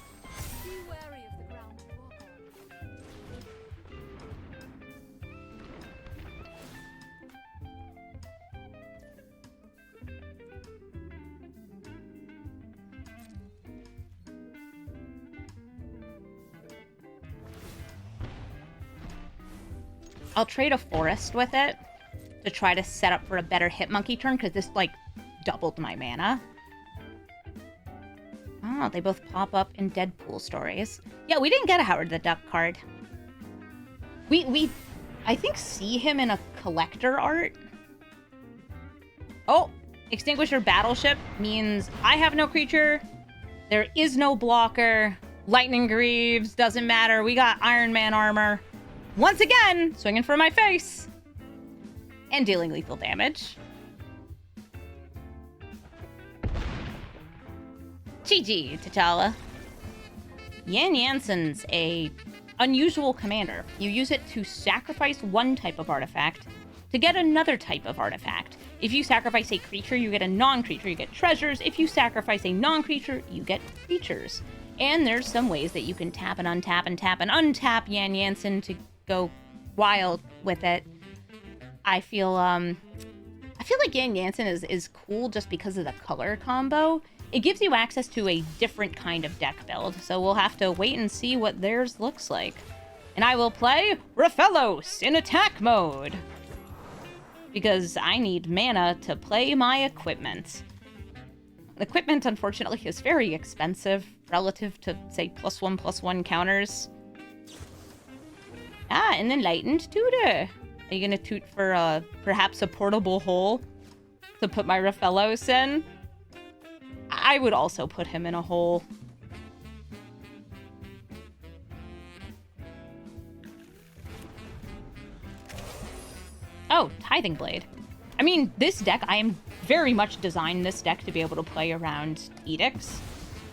I'll trade a forest with it to try to set up for a better Hitmonkey turn, because this, like, doubled my mana. Oh, they both pop up in Deadpool stories. Yeah, we didn't get a Howard the Duck card. We I think, see him in a collector art. Oh, Extinguisher Battleship means I have no creature. There is no blocker. Lightning Greaves, doesn't matter. We got Iron Man armor. Once again, swinging for my face. And dealing lethal damage. GG, T'Challa. Yan Jansen's a unusual commander. You use it to sacrifice one type of artifact to get another type of artifact. If you sacrifice a creature, you get a non-creature, you get treasures. If you sacrifice a non-creature, you get creatures. And there's some ways that you can tap and untap and tap and untap Yan Jansen to go wild with it. I feel like Yan Jansen is cool just because of the color combo. It gives you access to a different kind of deck build, so we'll have to wait and see what theirs looks like. And I will play Raphaelos in attack mode, because I need mana to play my equipment. Equipment, unfortunately, is very expensive relative to, say, +1/+1 counters. Ah, an Enlightened Tutor. Are you gonna toot for perhaps a portable hole to put my Raphaelos in? I would also put him in a hole. Oh, Tithing Blade. I mean, this deck, I am very much designed this deck to be able to play around Edicts,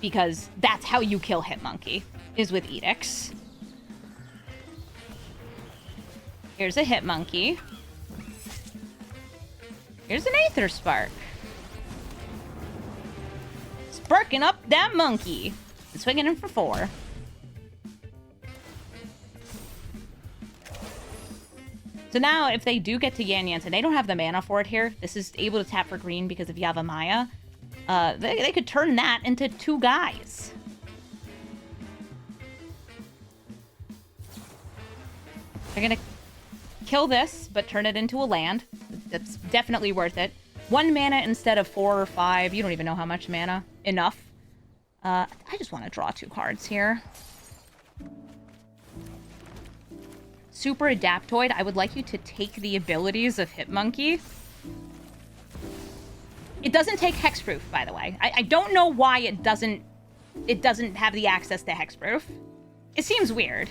because that's how you kill Hitmonkey, is with Edicts. Here's a Hitmonkey. Here's an Aether Spark. Sparking up that monkey. And swinging him for 4. So now, if they do get to Yan Jansen, they don't have the mana for it here. This is able to tap for green because of Yavimaya. They could turn that into 2 guys. They're gonna kill this, but turn it into a land. That's definitely worth it. 1 mana instead of 4 or 5. You don't even know how much mana. Enough. I just want to draw 2 cards here. Super Adaptoid, I would like you to take the abilities of Hitmonkey It doesn't take hexproof, by the way. I don't know why it doesn't have the access to hexproof. It seems weird.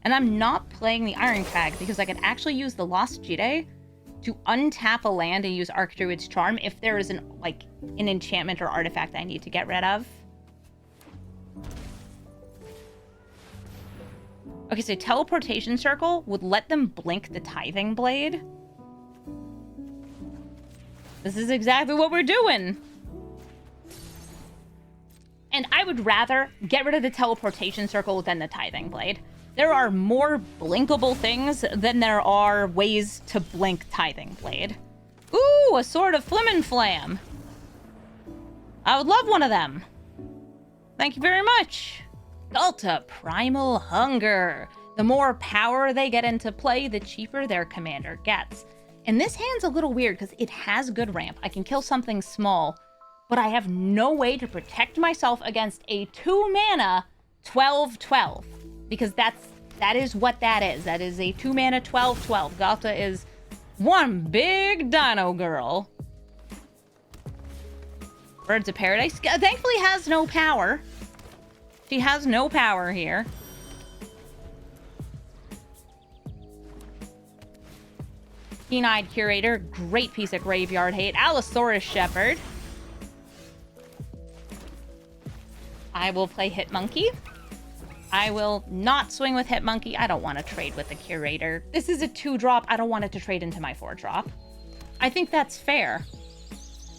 And I'm not playing the Iron Crag because I could actually use the Lost Jide to untap a land and use Archdruid's Charm if there is an enchantment or artifact I need to get rid of. Okay, so Teleportation Circle would let them blink the Tithing Blade. This is exactly what we're doing. And I would rather get rid of the Teleportation Circle than the Tithing Blade. There are more blinkable things than there are ways to blink Tithing Blade. Ooh, a Sword of Flim and Flam. I would love one of them. Thank you very much. Galta, Primal Hunger. The more power they get into play, the cheaper their commander gets. And this hand's a little weird because it has good ramp. I can kill something small, but I have no way to protect myself against a 2-mana 12/12. Because that is what that is. That is a 2-mana 12/12. Galta is one big dino girl. Birds of Paradise thankfully has no power. She has no power here. Keen-Eyed Curator, great piece of graveyard hate. Allosaurus Shepherd. I will play Hitmonkey. I will not swing with Hitmonkey. I don't want to trade with the Curator. This is a 2-drop. I don't want it to trade into my 4-drop. I think that's fair.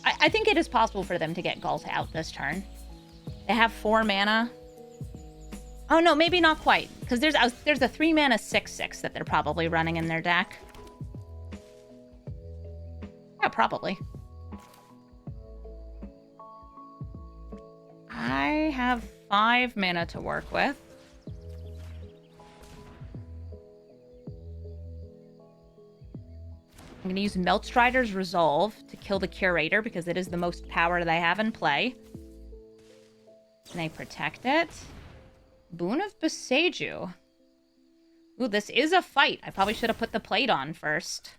I think it is possible for them to get Galta out this turn. They have 4 mana. Oh, no, maybe not quite. Because there's a 3-mana 6/6 that they're probably running in their deck. Yeah, probably. I have 5 mana to work with. I'm going to use Meltstrider's Resolve to kill the Curator because it is the most power that I have in play. Can I protect it? Boon of Boseiju. Ooh, this is a fight. I probably should have put the plate on first.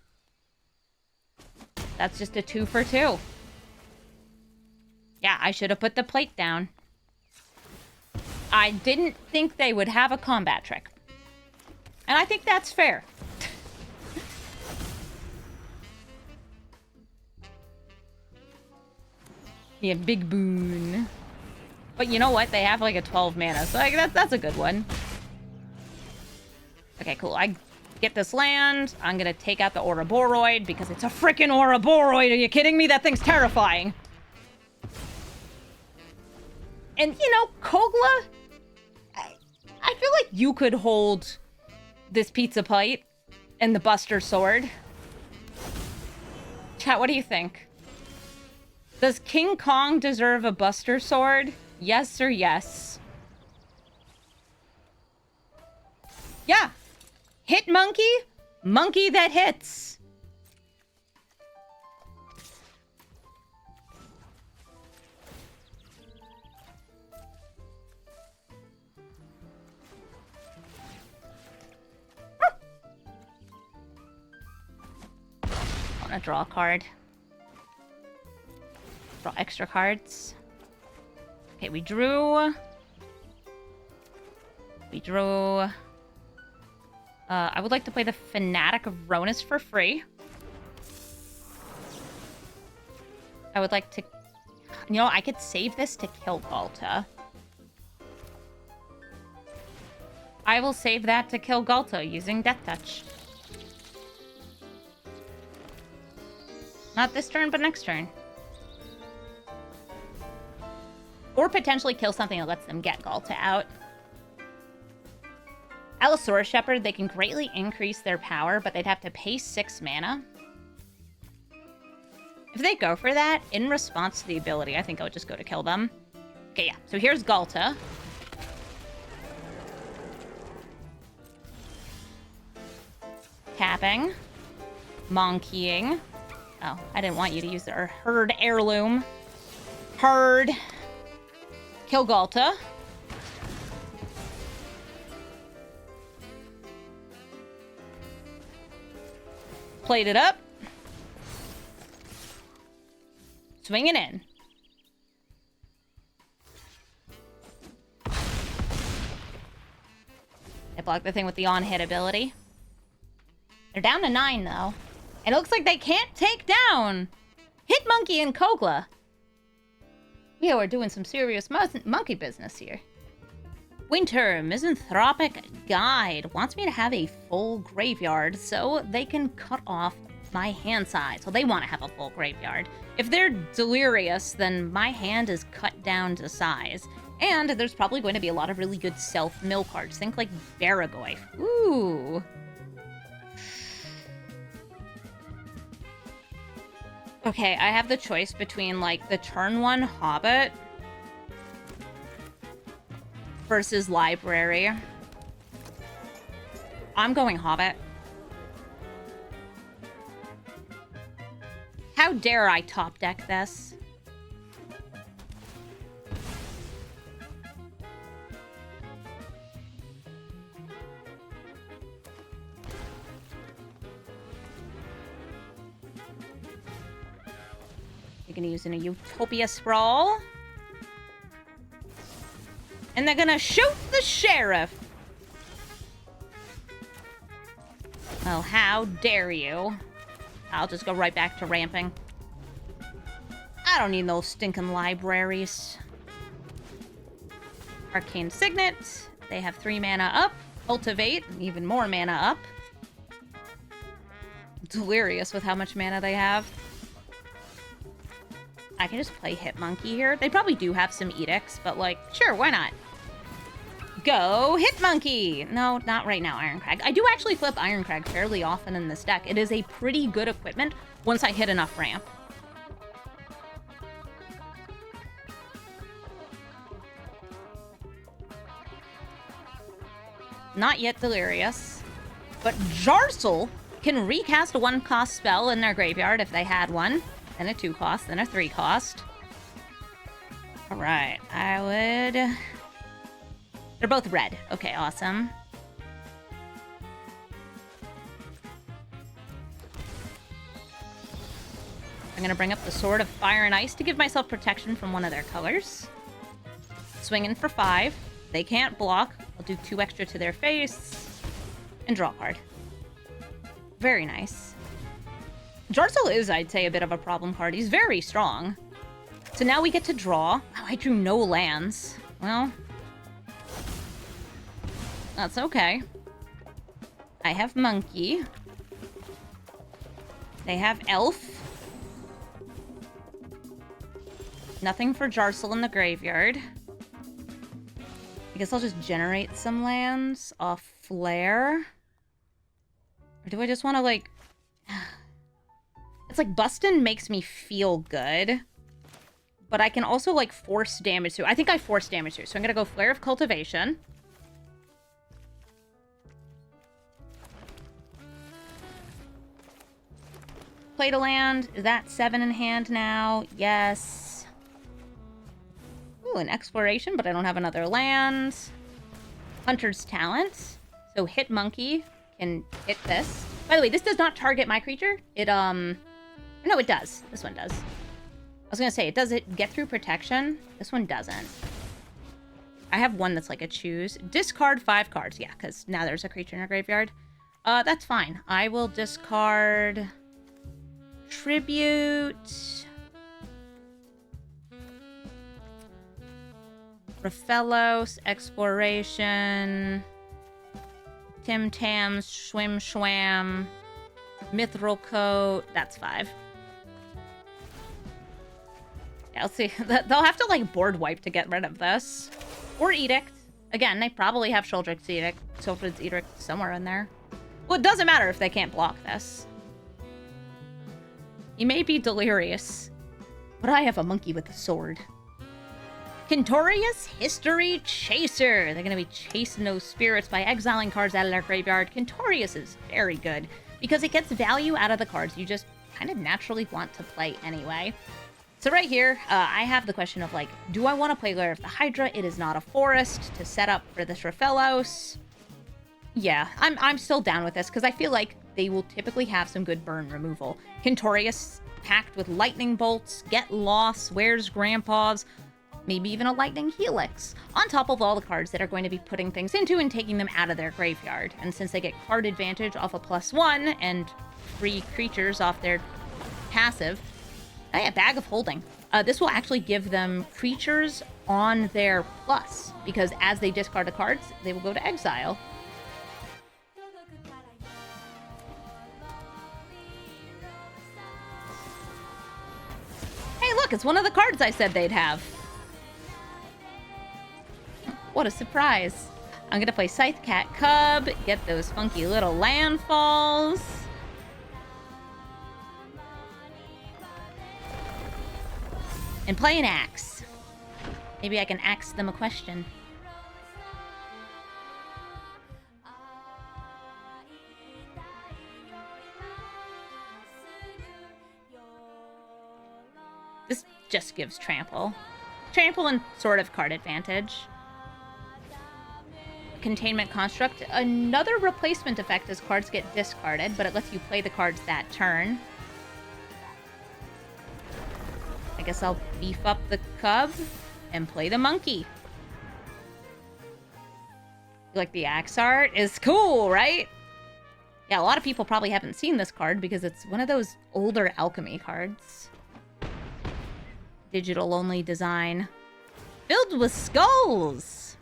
That's just a 2 for 2. Yeah, I should have put the plate down. I didn't think they would have a combat trick. And I think that's fair. Yeah, big boon. But you know what? They have like a 12 mana, so like that's a good one. Okay, cool. I get this land. I'm gonna take out the Ouroboros because it's a freaking Ouroboros. Are you kidding me? That thing's terrifying. And you know, Kogla, I feel like you could hold this pizza plate and the Buster Sword. Chat, what do you think? Does King Kong deserve a Buster Sword? Yes or yes? Yeah. Hit monkey? Monkey that hits. I want to draw a card. Draw extra cards. Okay, we drew. I would like to play the Fanatic of Ronus for free. I would like to... You know, I could save this to kill Galta. I will save that to kill Galta using Death Touch. Not this turn, but next turn. Or potentially kill something that lets them get Galta out. Allosaurus Shepherd, they can greatly increase their power, but they'd have to pay 6 mana. If they go for that, in response to the ability, I think I would just go to kill them. Okay, yeah. So here's Galta. Tapping. Monkeying. Oh, I didn't want you to use their Herd Heirloom. Herd. Kill Galta. Played it up. Swinging in. They block the thing with the on-hit ability. They're down to 9, though. And it looks like they can't take down Hitmonkey and Kogla. Yeah, we're doing some serious monkey business here. Winter Misanthropic Guide wants me to have a full graveyard so they can cut off my hand size. So they want to have a full graveyard. If they're delirious, then my hand is cut down to size. And there's probably going to be a lot of really good self-mill cards. Think like Baragoy. Ooh. Okay, I have the choice between, like, the turn 1 Hobbit versus Library. I'm going Hobbit. How dare I top deck this? You're gonna use in a Utopia Sprawl. And they're gonna shoot the sheriff. Well, how dare you? I'll just go right back to ramping. I don't need those stinking libraries. Arcane Signet. They have 3 mana up. Cultivate, even more mana up. Delirious with how much mana they have. I can just play Hitmonkey here. They probably do have some edicts, but like, sure, why not? Go Hitmonkey! No, not right now, Ironcrag. I do actually flip Ironcrag fairly often in this deck. It is a pretty good equipment once I hit enough ramp. Not yet Delirious. But Jarsel can recast a 1-cost spell in their graveyard if they had one. Then a 2-cost, then a 3-cost. Alright, I would... They're both red. Okay, awesome. I'm gonna bring up the Sword of Fire and Ice to give myself protection from one of their colors. Swinging for 5. They can't block. I'll do 2 extra to their face. And draw a card. Very nice. Jarsel is, I'd say, a bit of a problem card. He's very strong. So now we get to draw. Oh, I drew no lands. Well, that's okay. I have Monkey. They have Elf. Nothing for Jarsel in the graveyard. I guess I'll just generate some lands off Flare. Or do I just want to, like... It's like Bustin makes me feel good. But I can also, like, force damage through. I think I force damage through. So I'm going to go Flare of Cultivation. Play to land. Is that 7 in hand now? Yes. Ooh, an Exploration, but I don't have another land. Hunter's Talent. So Hitmonkey can hit this. By the way, this does not target my creature. It, No, it does. This one does. I was gonna say, does it get through protection? This one doesn't. I have one that's like a choose. Discard 5 cards. Yeah, because now there's a creature in our graveyard. That's fine. I will discard... Tribute... Raphellos, Exploration... Tim Tams, Schwim Schwam... Mithril Coat... That's 5. Yeah, let's see. They'll have to, like, board wipe to get rid of this. Or Edict. Again, they probably have Shuldred's Edict somewhere in there. Well, it doesn't matter if they can't block this. You may be delirious, but I have a monkey with a sword. Kentorius History Chaser. They're going to be chasing those spirits by exiling cards out of their graveyard. Kentorius is very good because it gets value out of the cards you just kind of naturally want to play anyway. So right here, I have the question of, like, do I want to play Lair of the Hydra? It is not a forest to set up for this Raphellos. Yeah, I'm still down with this because I feel like they will typically have some good burn removal. Kentorius packed with lightning bolts, Get Lost, Where's Grandpa's, maybe even a lightning helix, on top of all the cards that are going to be putting things into and taking them out of their graveyard. And since they get card advantage off a +1 and free creatures off their passive, oh yeah, Bag of Holding. This will actually give them creatures on their plus, because as they discard the cards, they will go to exile. Hey, look, it's one of the cards I said they'd have. What a surprise. I'm gonna play Scythe Cat Cub, get those funky little landfalls. And play an axe. Maybe I can ask them a question. This just gives trample. Trample and sort of card advantage. Containment Construct. Another replacement effect as cards get discarded, but it lets you play the cards that turn. I guess I'll beef up the cub and play the monkey. You like the axe art? It's cool, right? Yeah, a lot of people probably haven't seen this card because it's one of those older alchemy cards. Digital only design. Filled with skulls!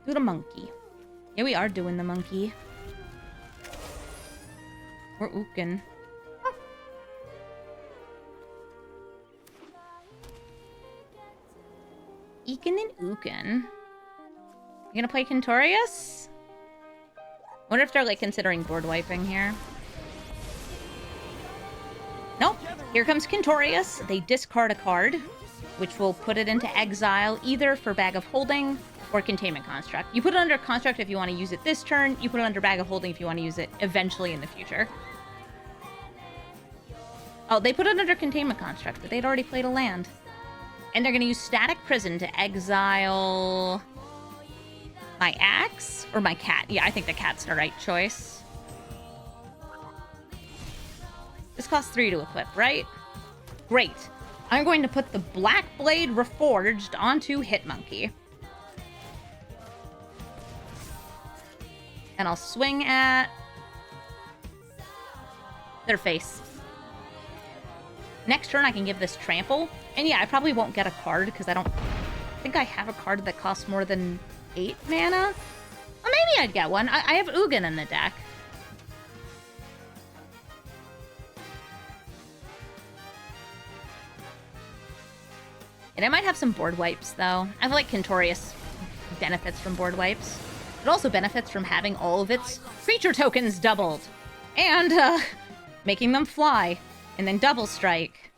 Do the monkey. Yeah, we are doing the monkey. We're ookin'. Eekin' and ookin'. You gonna play Kentorius? Wonder if they're, like, considering board wiping here. Nope. Here comes Kentorius. They discard a card, which will put it into exile, either for Bag of Holding or Containment Construct. You put it under Construct if you want to use it this turn. You put it under Bag of Holding if you want to use it eventually in the future. Oh, they put it under Containment Construct, but they'd already played a land. And they're going to use Static Prison to exile my axe or my cat. Yeah, I think the cat's the right choice. This costs 3 to equip, right? Great. I'm going to put the Black Blade Reforged onto Hitmonkey. And I'll swing at their face. Next turn, I can give this Trample. And yeah, I probably won't get a card because I don't think I have a card that costs more than 8 mana. Well, maybe I'd get one. I have Ugin in the deck. And I might have some board wipes, though. I feel like Kentorius benefits from board wipes. It also benefits from having all of its creature tokens doubled. And, making them fly. And then double strike.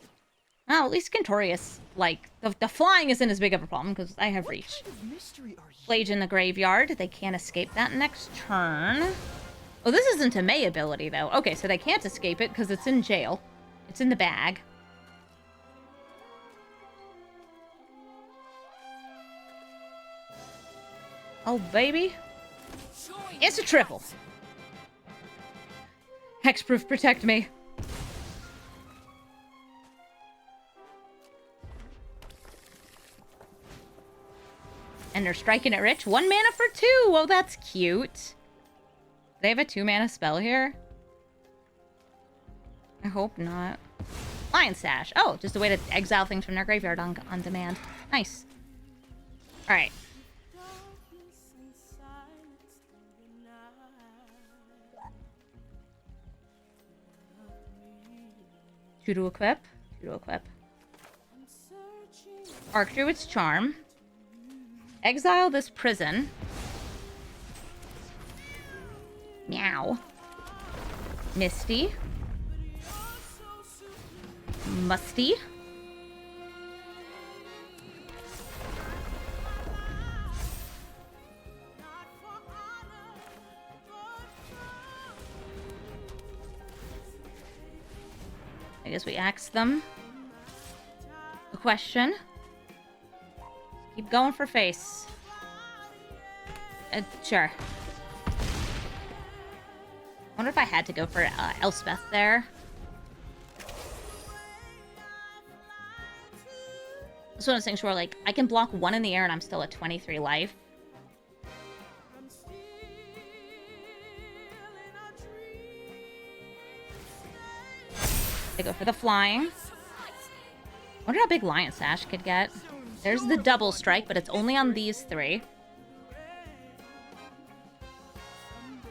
Oh, at least Kentorius, like, the flying isn't as big of a problem, because I have reach. Flage in the graveyard. They can't escape that next turn. Oh, this isn't a May ability, though. Okay, so they can't escape it, because it's in jail. It's in the bag. Oh, baby. It's a triple. Hexproof, protect me. And they're striking it rich. 1 mana for 2. Oh, that's cute. They have a 2 mana spell here? I hope not. Lion Sash. Oh, just a way to exile things from their graveyard on demand. Nice. Alright. Two to equip. 2 to equip. Archdruid's Charm. Exile this prison. Meow. Misty. Musty. I guess we ask them a question. Keep going for face. Sure. I wonder if I had to go for Elspeth there. It's one of those things where, like, I can block one in the air and I'm still at 23 life. They go for the flying. Wonder how big Lion Sash could get. There's the double strike, but it's only on these three.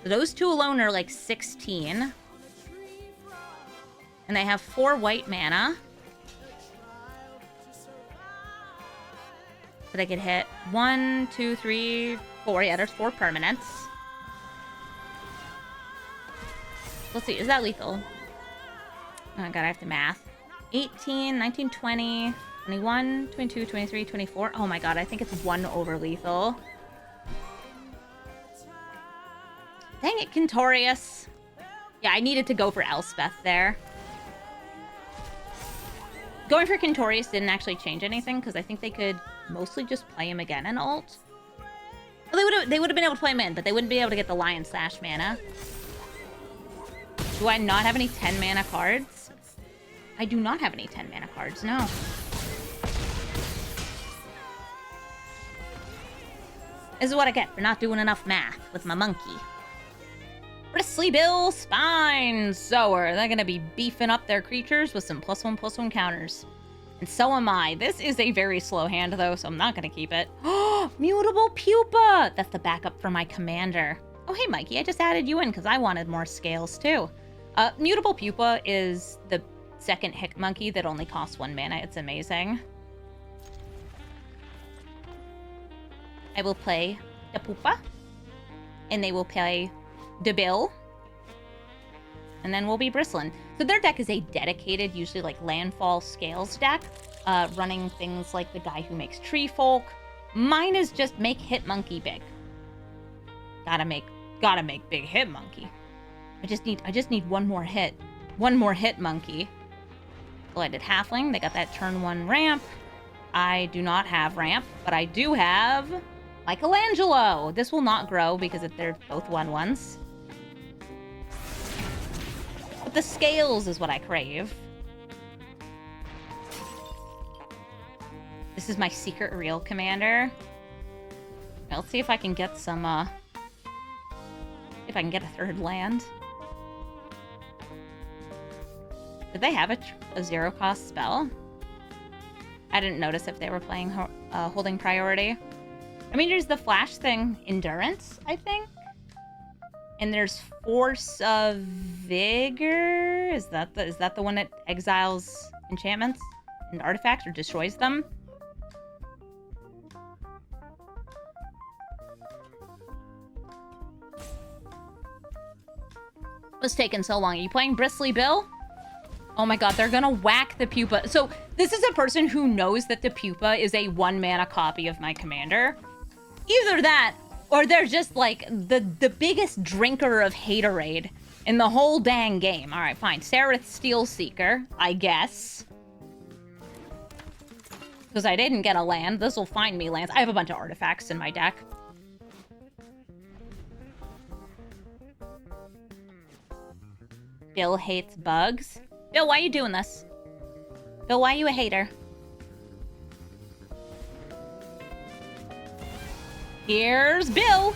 Those two alone are like 16. And they have 4 white mana. So they could hit 1, 2, 3, 4. Yeah, there's 4 permanents. Let's see, is that lethal? Oh my god, I have to math. 18, 19, 20, 21, 22, 23, 24. Oh my god, I think it's 1 over lethal. Dang it, Kentorius. Yeah, I needed to go for Elspeth there. Going for Kentorius didn't actually change anything, because I think they could mostly just play him again in ult. Well, they would have been able to play him in, but they wouldn't be able to get the Lion Slash mana. Do I not have any 10 mana cards? I do not have any 10 mana cards, no. This is what I get for not doing enough math with my monkey. Bristly Bill Spine Sower. They're going to be beefing up their creatures with some +1/+1 counters. And so am I. This is a very slow hand, though, so I'm not going to keep it. Oh, Mutable Pupa! That's the backup for my commander. Oh, hey, Mikey, I just added you in because I wanted more scales, too. Mutable Pupa is the second Hick Monkey that only costs 1 mana. It's amazing. I will play the Pupa, and they will play the Bill, and then we'll be bristling. So their deck is a dedicated, usually like landfall scales deck, running things like the guy who makes Tree Folk. Mine is just make Hit Monkey big. Gotta make big Hit Monkey. I just need one more hit. One more Hit Monkey. Well, I did Halfling. They got that turn 1 ramp. I do not have ramp, but I do have Michelangelo. This will not grow because they're both 1/1s. But the scales is what I crave. This is my secret real commander. Now, let's see if I can get some, if I can get a 3rd land. Did they have a 0-cost spell? I didn't notice if they were playing holding priority. I mean, there's the flash thing, Endurance, I think. And there's Force of Vigor. Is that the one that exiles enchantments and artifacts or destroys them? What's taking so long? Are you playing Bristly Bill? Oh my god, they're gonna whack the Pupa. So this is a person who knows that the Pupa is a 1-mana copy of my commander. Either that, or they're just like the biggest drinker of haterade in the whole dang game. Alright, fine. Sereth Steelseeker, I guess. Because I didn't get a land. This will find me lands. I have a bunch of artifacts in my deck. Bill hates bugs. Bill, why are you doing this? Bill, why are you a hater? Here's Bill,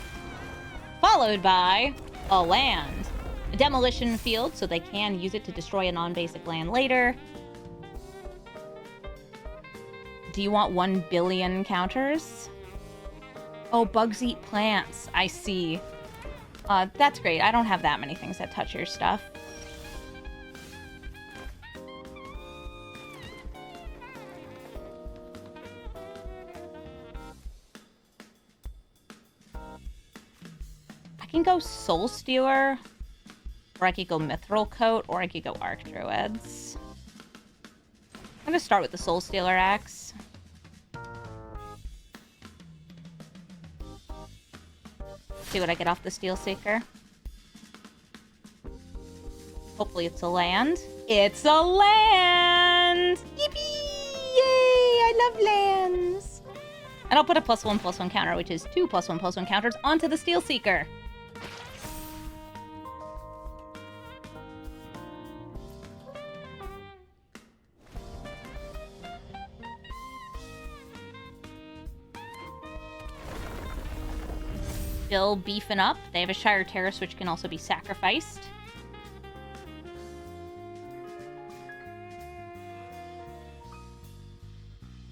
followed by a land. A demolition field, so they can use it to destroy a non-basic land later. Do you want 1 billion counters? Oh, bugs eat plants. I see. That's great. I don't have that many things that touch your stuff. I can go Soul Stealer, or I could go Mithril Coat, or I could go Arc Druids. I'm gonna start with the Soul Stealer axe. See what I get off the Steel Seeker. Hopefully it's a land. It's a land! Yippee! Yay! I love lands! And I'll put a +1/+1 counter, which is 2 +1/+1 counters onto the Steel Seeker. Still beefing up. They have a Shire Terrace, which can also be sacrificed.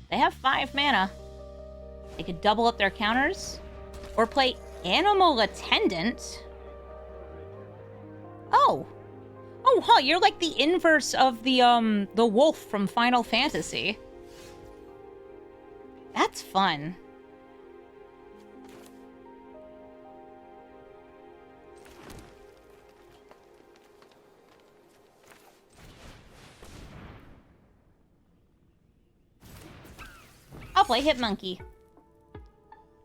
They have 5 mana. They could double up their counters. Or play Animal Attendant. Oh. Oh, huh, you're like the inverse of the wolf from Final Fantasy. That's fun. I'll play Hitmonkey.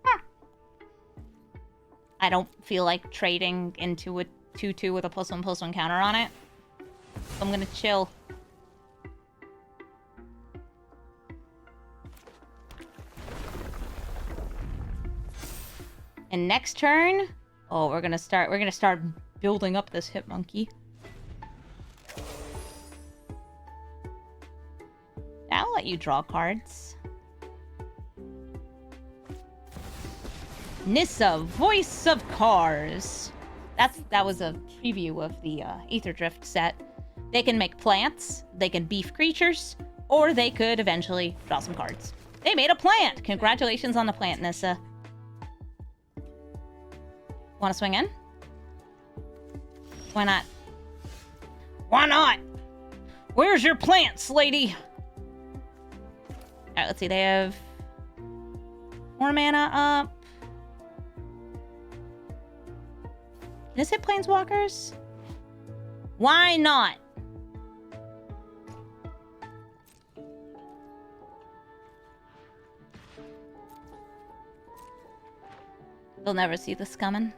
Huh. I don't feel like trading into a 2/2 with a +1/+1 counter on it. So I'm gonna chill. And next turn, oh, we're gonna start building up this Hitmonkey. I'll let you draw cards. Nissa, Voice of Cars. That was a preview of the Aether Drift set. They can make plants, they can beef creatures, or they could eventually draw some cards. They made a plant! Congratulations on the plant, Nissa. Want to swing in? Why not? Why not? Where's your plants, lady? Alright, let's see. They have 4 mana up. Can this hit Planeswalkers? Why not? They'll never see this coming.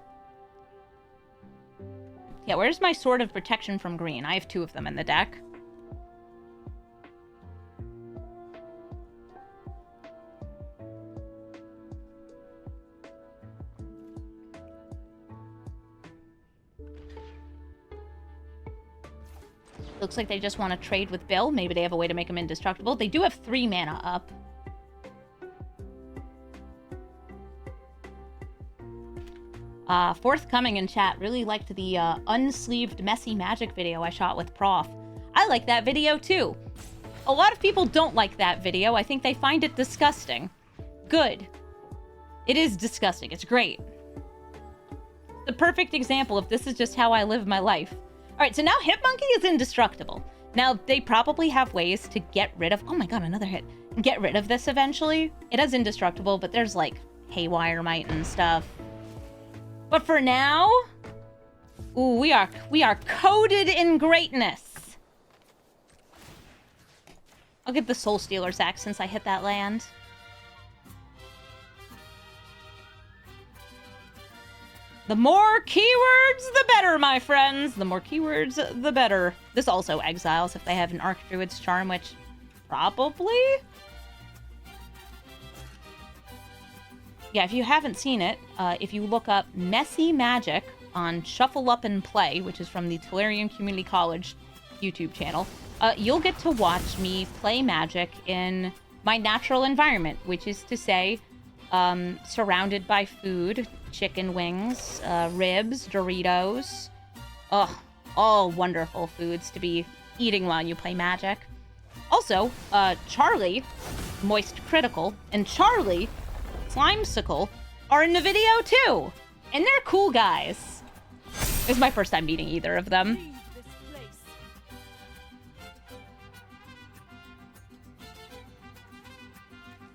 Yeah, where's my Sword of Protection from green? I have 2 of them in the deck. Looks like they just want to trade with Bill. Maybe they have a way to make him indestructible. They do have 3 mana up. Forthcoming in chat really liked the unsleeved messy magic video I shot with Prof. I like that video too. A lot of people don't like that video. I think they find it disgusting. Good. It is disgusting. It's great. The perfect example of this is just how I live my life. Alright, so now Hitmonkey is indestructible. Now, they probably have ways to get rid of... Oh my god, another hit. Get rid of this eventually. It is indestructible, but there's like Haywire Might and stuff. But for now... Ooh, we are coated in greatness. I'll get the Soul Stealer sack since I hit that land. The more keywords, the better, my friends. The more keywords, the better. This also exiles if they have an Archdruid's Charm, which probably... Yeah, if you haven't seen it, if you look up Messy Magic on Shuffle Up and Play, which is from the Tolarian Community College YouTube channel, you'll get to watch me play Magic in my natural environment, which is to say, surrounded by food, chicken wings, ribs, Doritos. Ugh, all wonderful foods to be eating while you play Magic. Also, Charlie, Moist Critical, and Charlie, Slimesicle, are in the video too. And they're cool guys. It's my first time meeting either of them.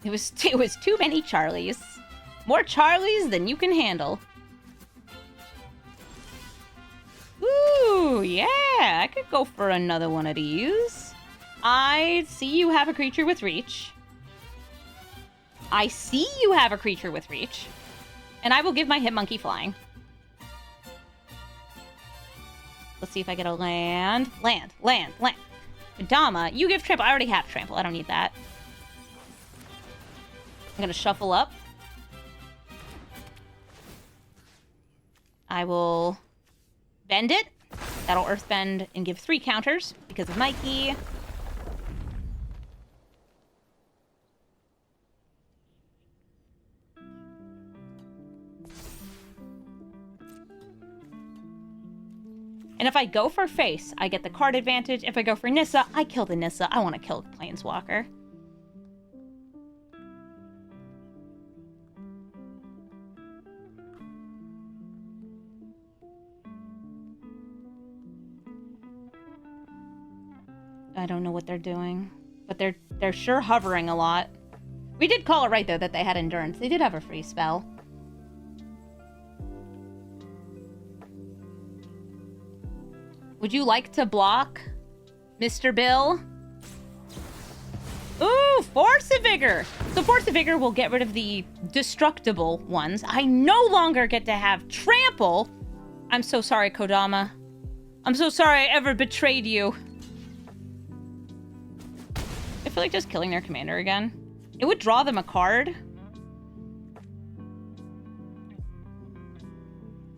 It was too many Charlies. More Charlies than you can handle. Ooh, yeah, I could go for another one of these. I see you have a creature with reach. I see you have a creature with reach. And I will give my Hitmonkey flying. Let's see if I get a land. Land. Dama, you give trample. I already have trample. I don't need that. I'm going to shuffle up. I will bend it. That'll earthbend and give 3 counters because of Mikey. And if I go for face, I get the card advantage. If I go for Nissa, I kill the Nissa. I want to kill Planeswalker. I don't know what they're doing, but they're sure hovering a lot. We did call it right, though, that they had Endurance. They did have a free spell. Would you like to block, Mr. Bill? Ooh, Force of Vigor. So Force of Vigor will get rid of the destructible ones. I no longer get to have Trample. I'm so sorry, Kodama. I'm so sorry I ever betrayed you. I feel like just killing their commander again. It would draw them a card.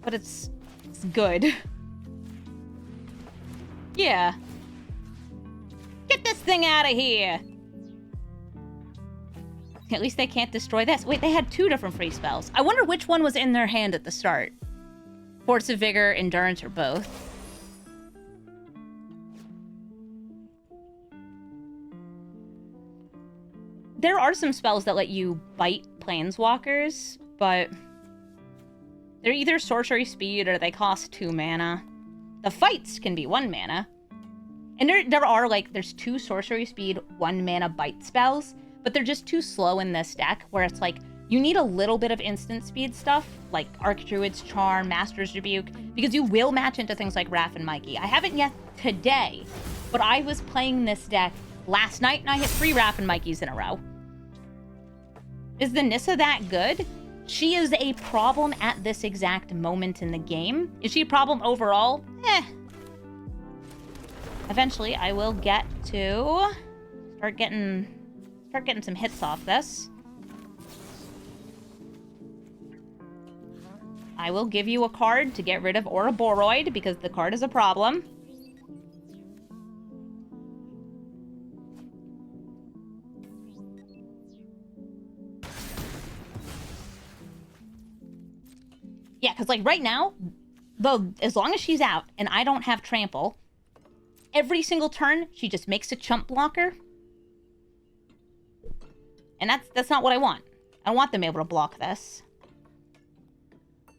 But it's good. Yeah. Get this thing out of here. At least they can't destroy this. Wait, they had 2 different free spells. I wonder which one was in their hand at the start. Force of Vigor, Endurance, or both. There are some spells that let you bite Planeswalkers, but they're either sorcery speed or they cost 2 mana. The fights can be 1 mana. And there are, like, there's 2 sorcery speed, 1 mana bite spells, but they're just too slow in this deck, where it's like, you need a little bit of instant speed stuff, like Archdruid's Charm, Master's Rebuke, because you will match into things like Raph and Mikey. I haven't yet today, but I was playing this deck last night, and I hit 3 Raph and Mikeys in a row. Is the Nissa that good? She is a problem at this exact moment in the game. Is she a problem overall? Eventually, I will get to start getting some hits off this. I will give you a card to get rid of Ouroboros, because the card is a problem. Yeah, because, like, right now, as long as she's out and I don't have Trample, every single turn, she just makes a chump blocker. And that's not what I want. I don't want them able to block this.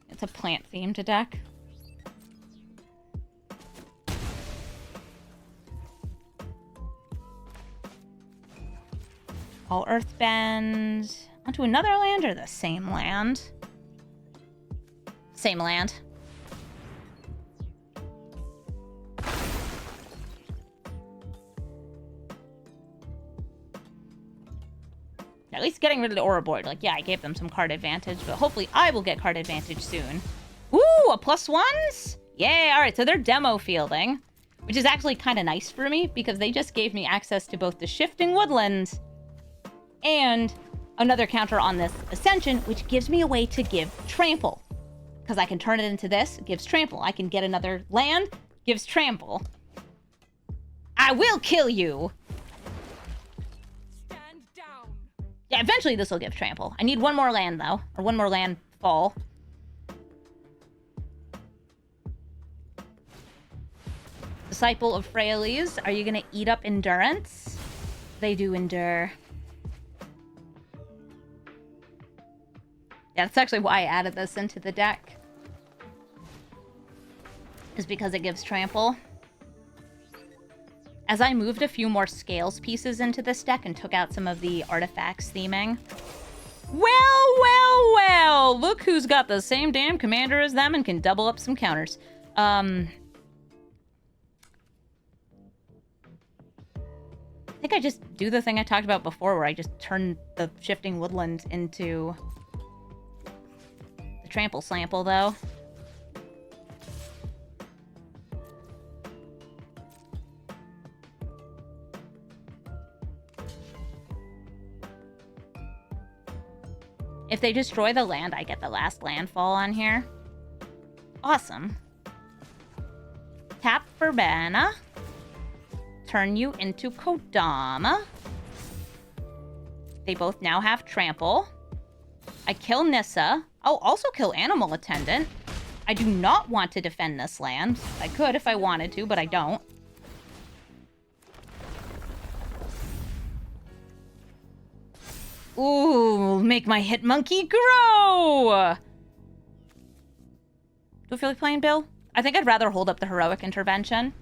It's a plant-themed deck. All Earthbend. Onto another land or the same land? Same land. At least getting rid of the Ouroboros. Like, yeah, I gave them some card advantage, but hopefully I will get card advantage soon. Ooh, a +1s? Yay, alright, so they're demo fielding, which is actually kind of nice for me, because they just gave me access to both the Shifting Woodlands and another counter on this Ascension, which gives me a way to give Trample. Because I can turn it into this, it gives Trample. I can get another land, gives Trample. I will kill you! Stand down. Yeah, eventually this will give Trample. I need 1 more land, though. Or 1 more land fall. Disciple of Freyalise, are you gonna eat up Endurance? They do endure. Yeah, that's actually why I added this into the deck. Is because it gives Trample. As I moved a few more Scales pieces into this deck and took out some of the artifacts theming. Well, well, well! Look who's got the same damn commander as them and can double up some counters. I think I just do the thing I talked about before, where I just turn the Shifting Woodland into the Trample Sample, though. If they destroy the land, I get the last landfall on here. Awesome. Tap for mana. Turn you into Kodama. They both now have Trample. I kill Nissa. I'll also kill Animal Attendant. I do not want to defend this land. I could if I wanted to, but I don't. Ooh, make my hit monkey grow! Do I feel like playing Bill? I think I'd rather hold up the heroic intervention.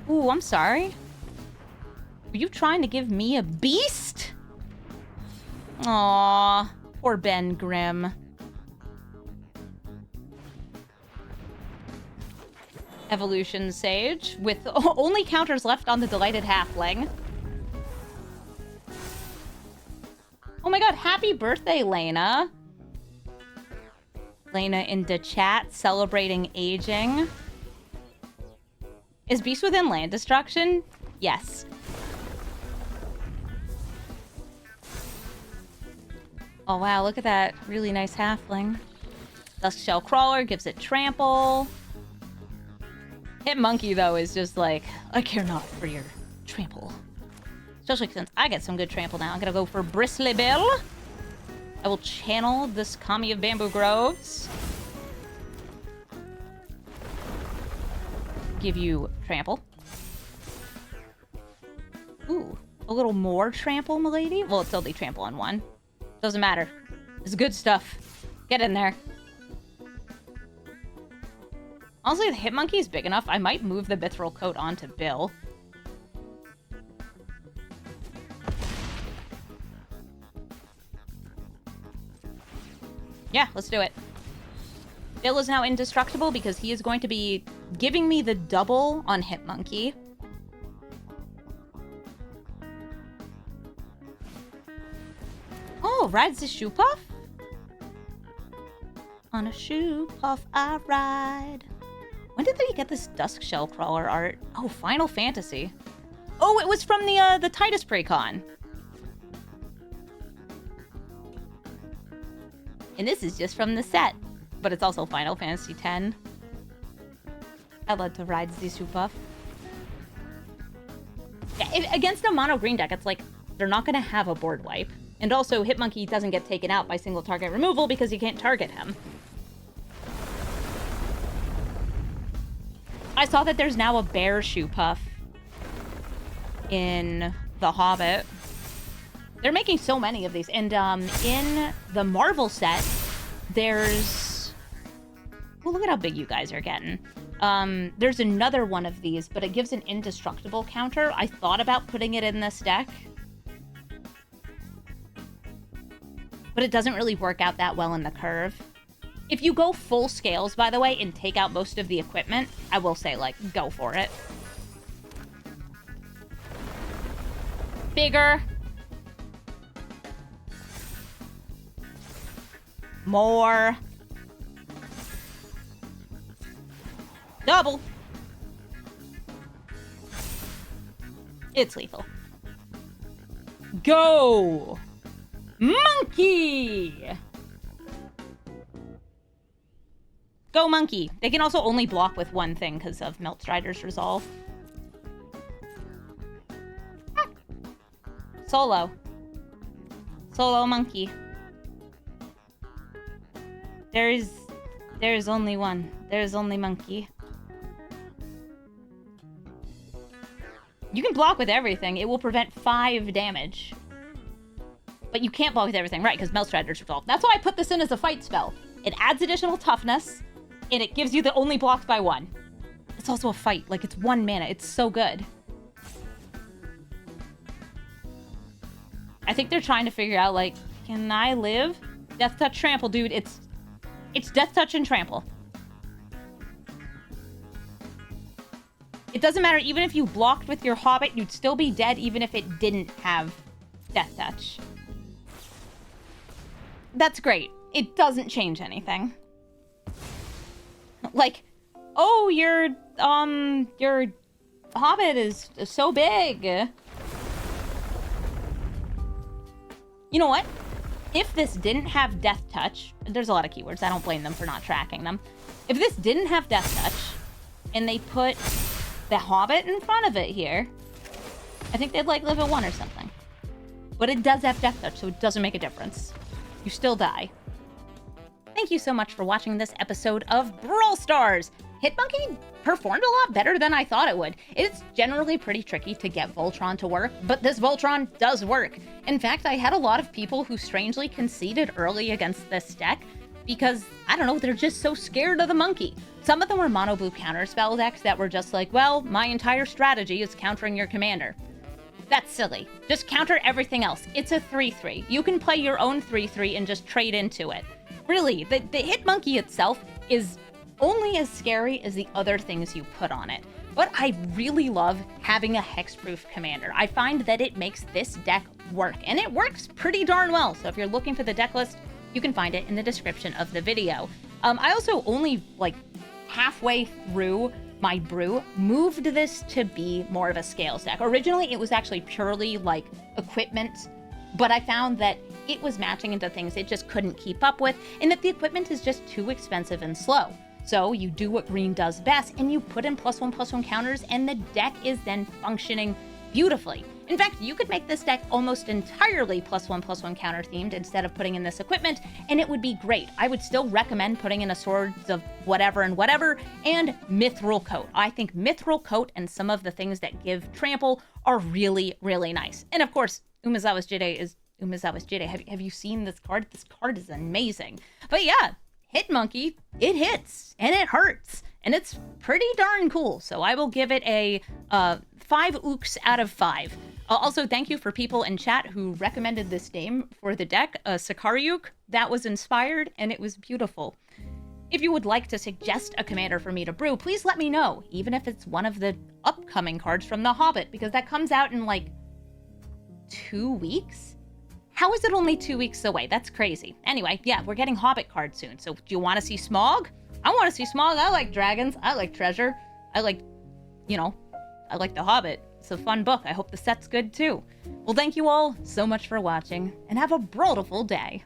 Ooh, I'm sorry. Were you trying to give me a beast? Aww, poor Ben Grimm. Evolution Sage with only counters left on the Delighted Halfling. Oh my god, happy birthday, Lena. Lena in the chat celebrating aging. Is Beast Within land destruction? Yes. Oh wow, look at that really nice halfling. Duskshell Crawler gives it trample. Hit Monkey, though, is just like, I care not for your trample. Especially since I get some good trample now. I'm gonna go for Bristly Bill. I will channel this Kami of Bamboo Groves. Give you trample. Ooh, a little more trample, milady? Well, it's only trample on one. Doesn't matter. It's good stuff. Get in there. Honestly, the Hit Monkey is big enough. I might move the Mithril Coat onto Bill. Yeah, let's do it. Bill is now indestructible because he is going to be giving me the double on Hit Monkey. Oh, rides the shoe puff? On a shoe puff I ride. When did they get this Duskshell Crawler art? Oh, Final Fantasy. Oh, it was from the Titus Precon. And this is just from the set. But it's also Final Fantasy X. I love to ride the shoe puff. Yeah, against a mono green deck, it's like, they're not going to have a board wipe. And also, Hit Monkey doesn't get taken out by single target removal because you can't target him. I saw that there's now a bear shoe puff in The Hobbit. They're making so many of these. And in the Marvel set, there's... Oh, look at how big you guys are getting. There's another one of these, but it gives an indestructible counter. I thought about putting it in this deck. But it doesn't really work out that well in the curve. If you go full scales, by the way, and take out most of the equipment, I will say, like, go for it. Bigger. More. Double. It's lethal. Go! Monkey! Go Monkey. They can also only block with one thing because of Miltstrider's Resolve. Solo. Solo Monkey. There's only one. There's only Monkey. You can block with everything. It will prevent 5 damage. But you can't block with everything, right? Because Miltstrider's Resolve. That's why I put this in as a fight spell. It adds additional toughness. And it gives you the only blocked by 1. It's also a fight. Like, it's 1 mana. It's so good. I think they're trying to figure out, like, can I live? Death Touch Trample, dude. It's Death Touch and Trample. It doesn't matter. Even if you blocked with your Hobbit, you'd still be dead even if it didn't have Death Touch. That's great. It doesn't change anything. Like, oh, your Hobbit is so big. You know what? If this didn't have Death Touch, there's a lot of keywords. I don't blame them for not tracking them. If this didn't have Death Touch, and they put the Hobbit in front of it here, I think they'd like level 1 or something. But it does have death touch, so it doesn't make a difference. You still die. Thank you so much for watching this episode of Brawl Stars. Hitmonkey performed a lot better than I thought it would. It's generally pretty tricky to get Voltron to work, but this Voltron does work. In fact, I had a lot of people who strangely conceded early against this deck because, I don't know, they're just so scared of the monkey. Some of them were mono blue counterspell decks that were just like, well, my entire strategy is countering your commander. That's silly. Just counter everything else. It's a 3-3. You can play your own 3-3 and just trade into it. Really, the Hitmonkey itself is only as scary as the other things you put on it. But I really love having a hexproof commander. I find that it makes this deck work, and it works pretty darn well. So if you're looking for the deck list, you can find it in the description of the video. I also only, like, halfway through my brew, moved this to be more of a scales deck. Originally, it was actually purely, like, equipment, but I found that it was matching into things it just couldn't keep up with, and that the equipment is just too expensive and slow. So you do what green does best, and you put in +1/+1 counters, and the deck is then functioning beautifully. In fact, you could make this deck almost entirely +1/+1 counter themed instead of putting in this equipment, and it would be great. I would still recommend putting in a Swords of whatever and whatever, and Mithril Coat. I think Mithril Coat and some of the things that give trample are really, really nice. And of course, Umezawa's Jide is Umezawa's Jide. Have you seen this card? This card is amazing. But yeah, Hitmonkey, it hits, and it hurts, and it's pretty darn cool. So I will give it a 5 ooks out of 5. Also, thank you for people in chat who recommended this name for the deck, Sakariuk. That was inspired, and it was beautiful. If you would like to suggest a commander for me to brew, please let me know, even if it's one of the upcoming cards from The Hobbit, because that comes out in, like, 2 weeks? How is it only 2 weeks away? That's crazy. Anyway, yeah, we're getting Hobbit cards soon, so do you want to see Smaug? I want to see Smaug. I like dragons. I like treasure. I like, you know, I like The Hobbit. It's a fun book. I hope the set's good too. Well, thank you all so much for watching, and have a brawlful day.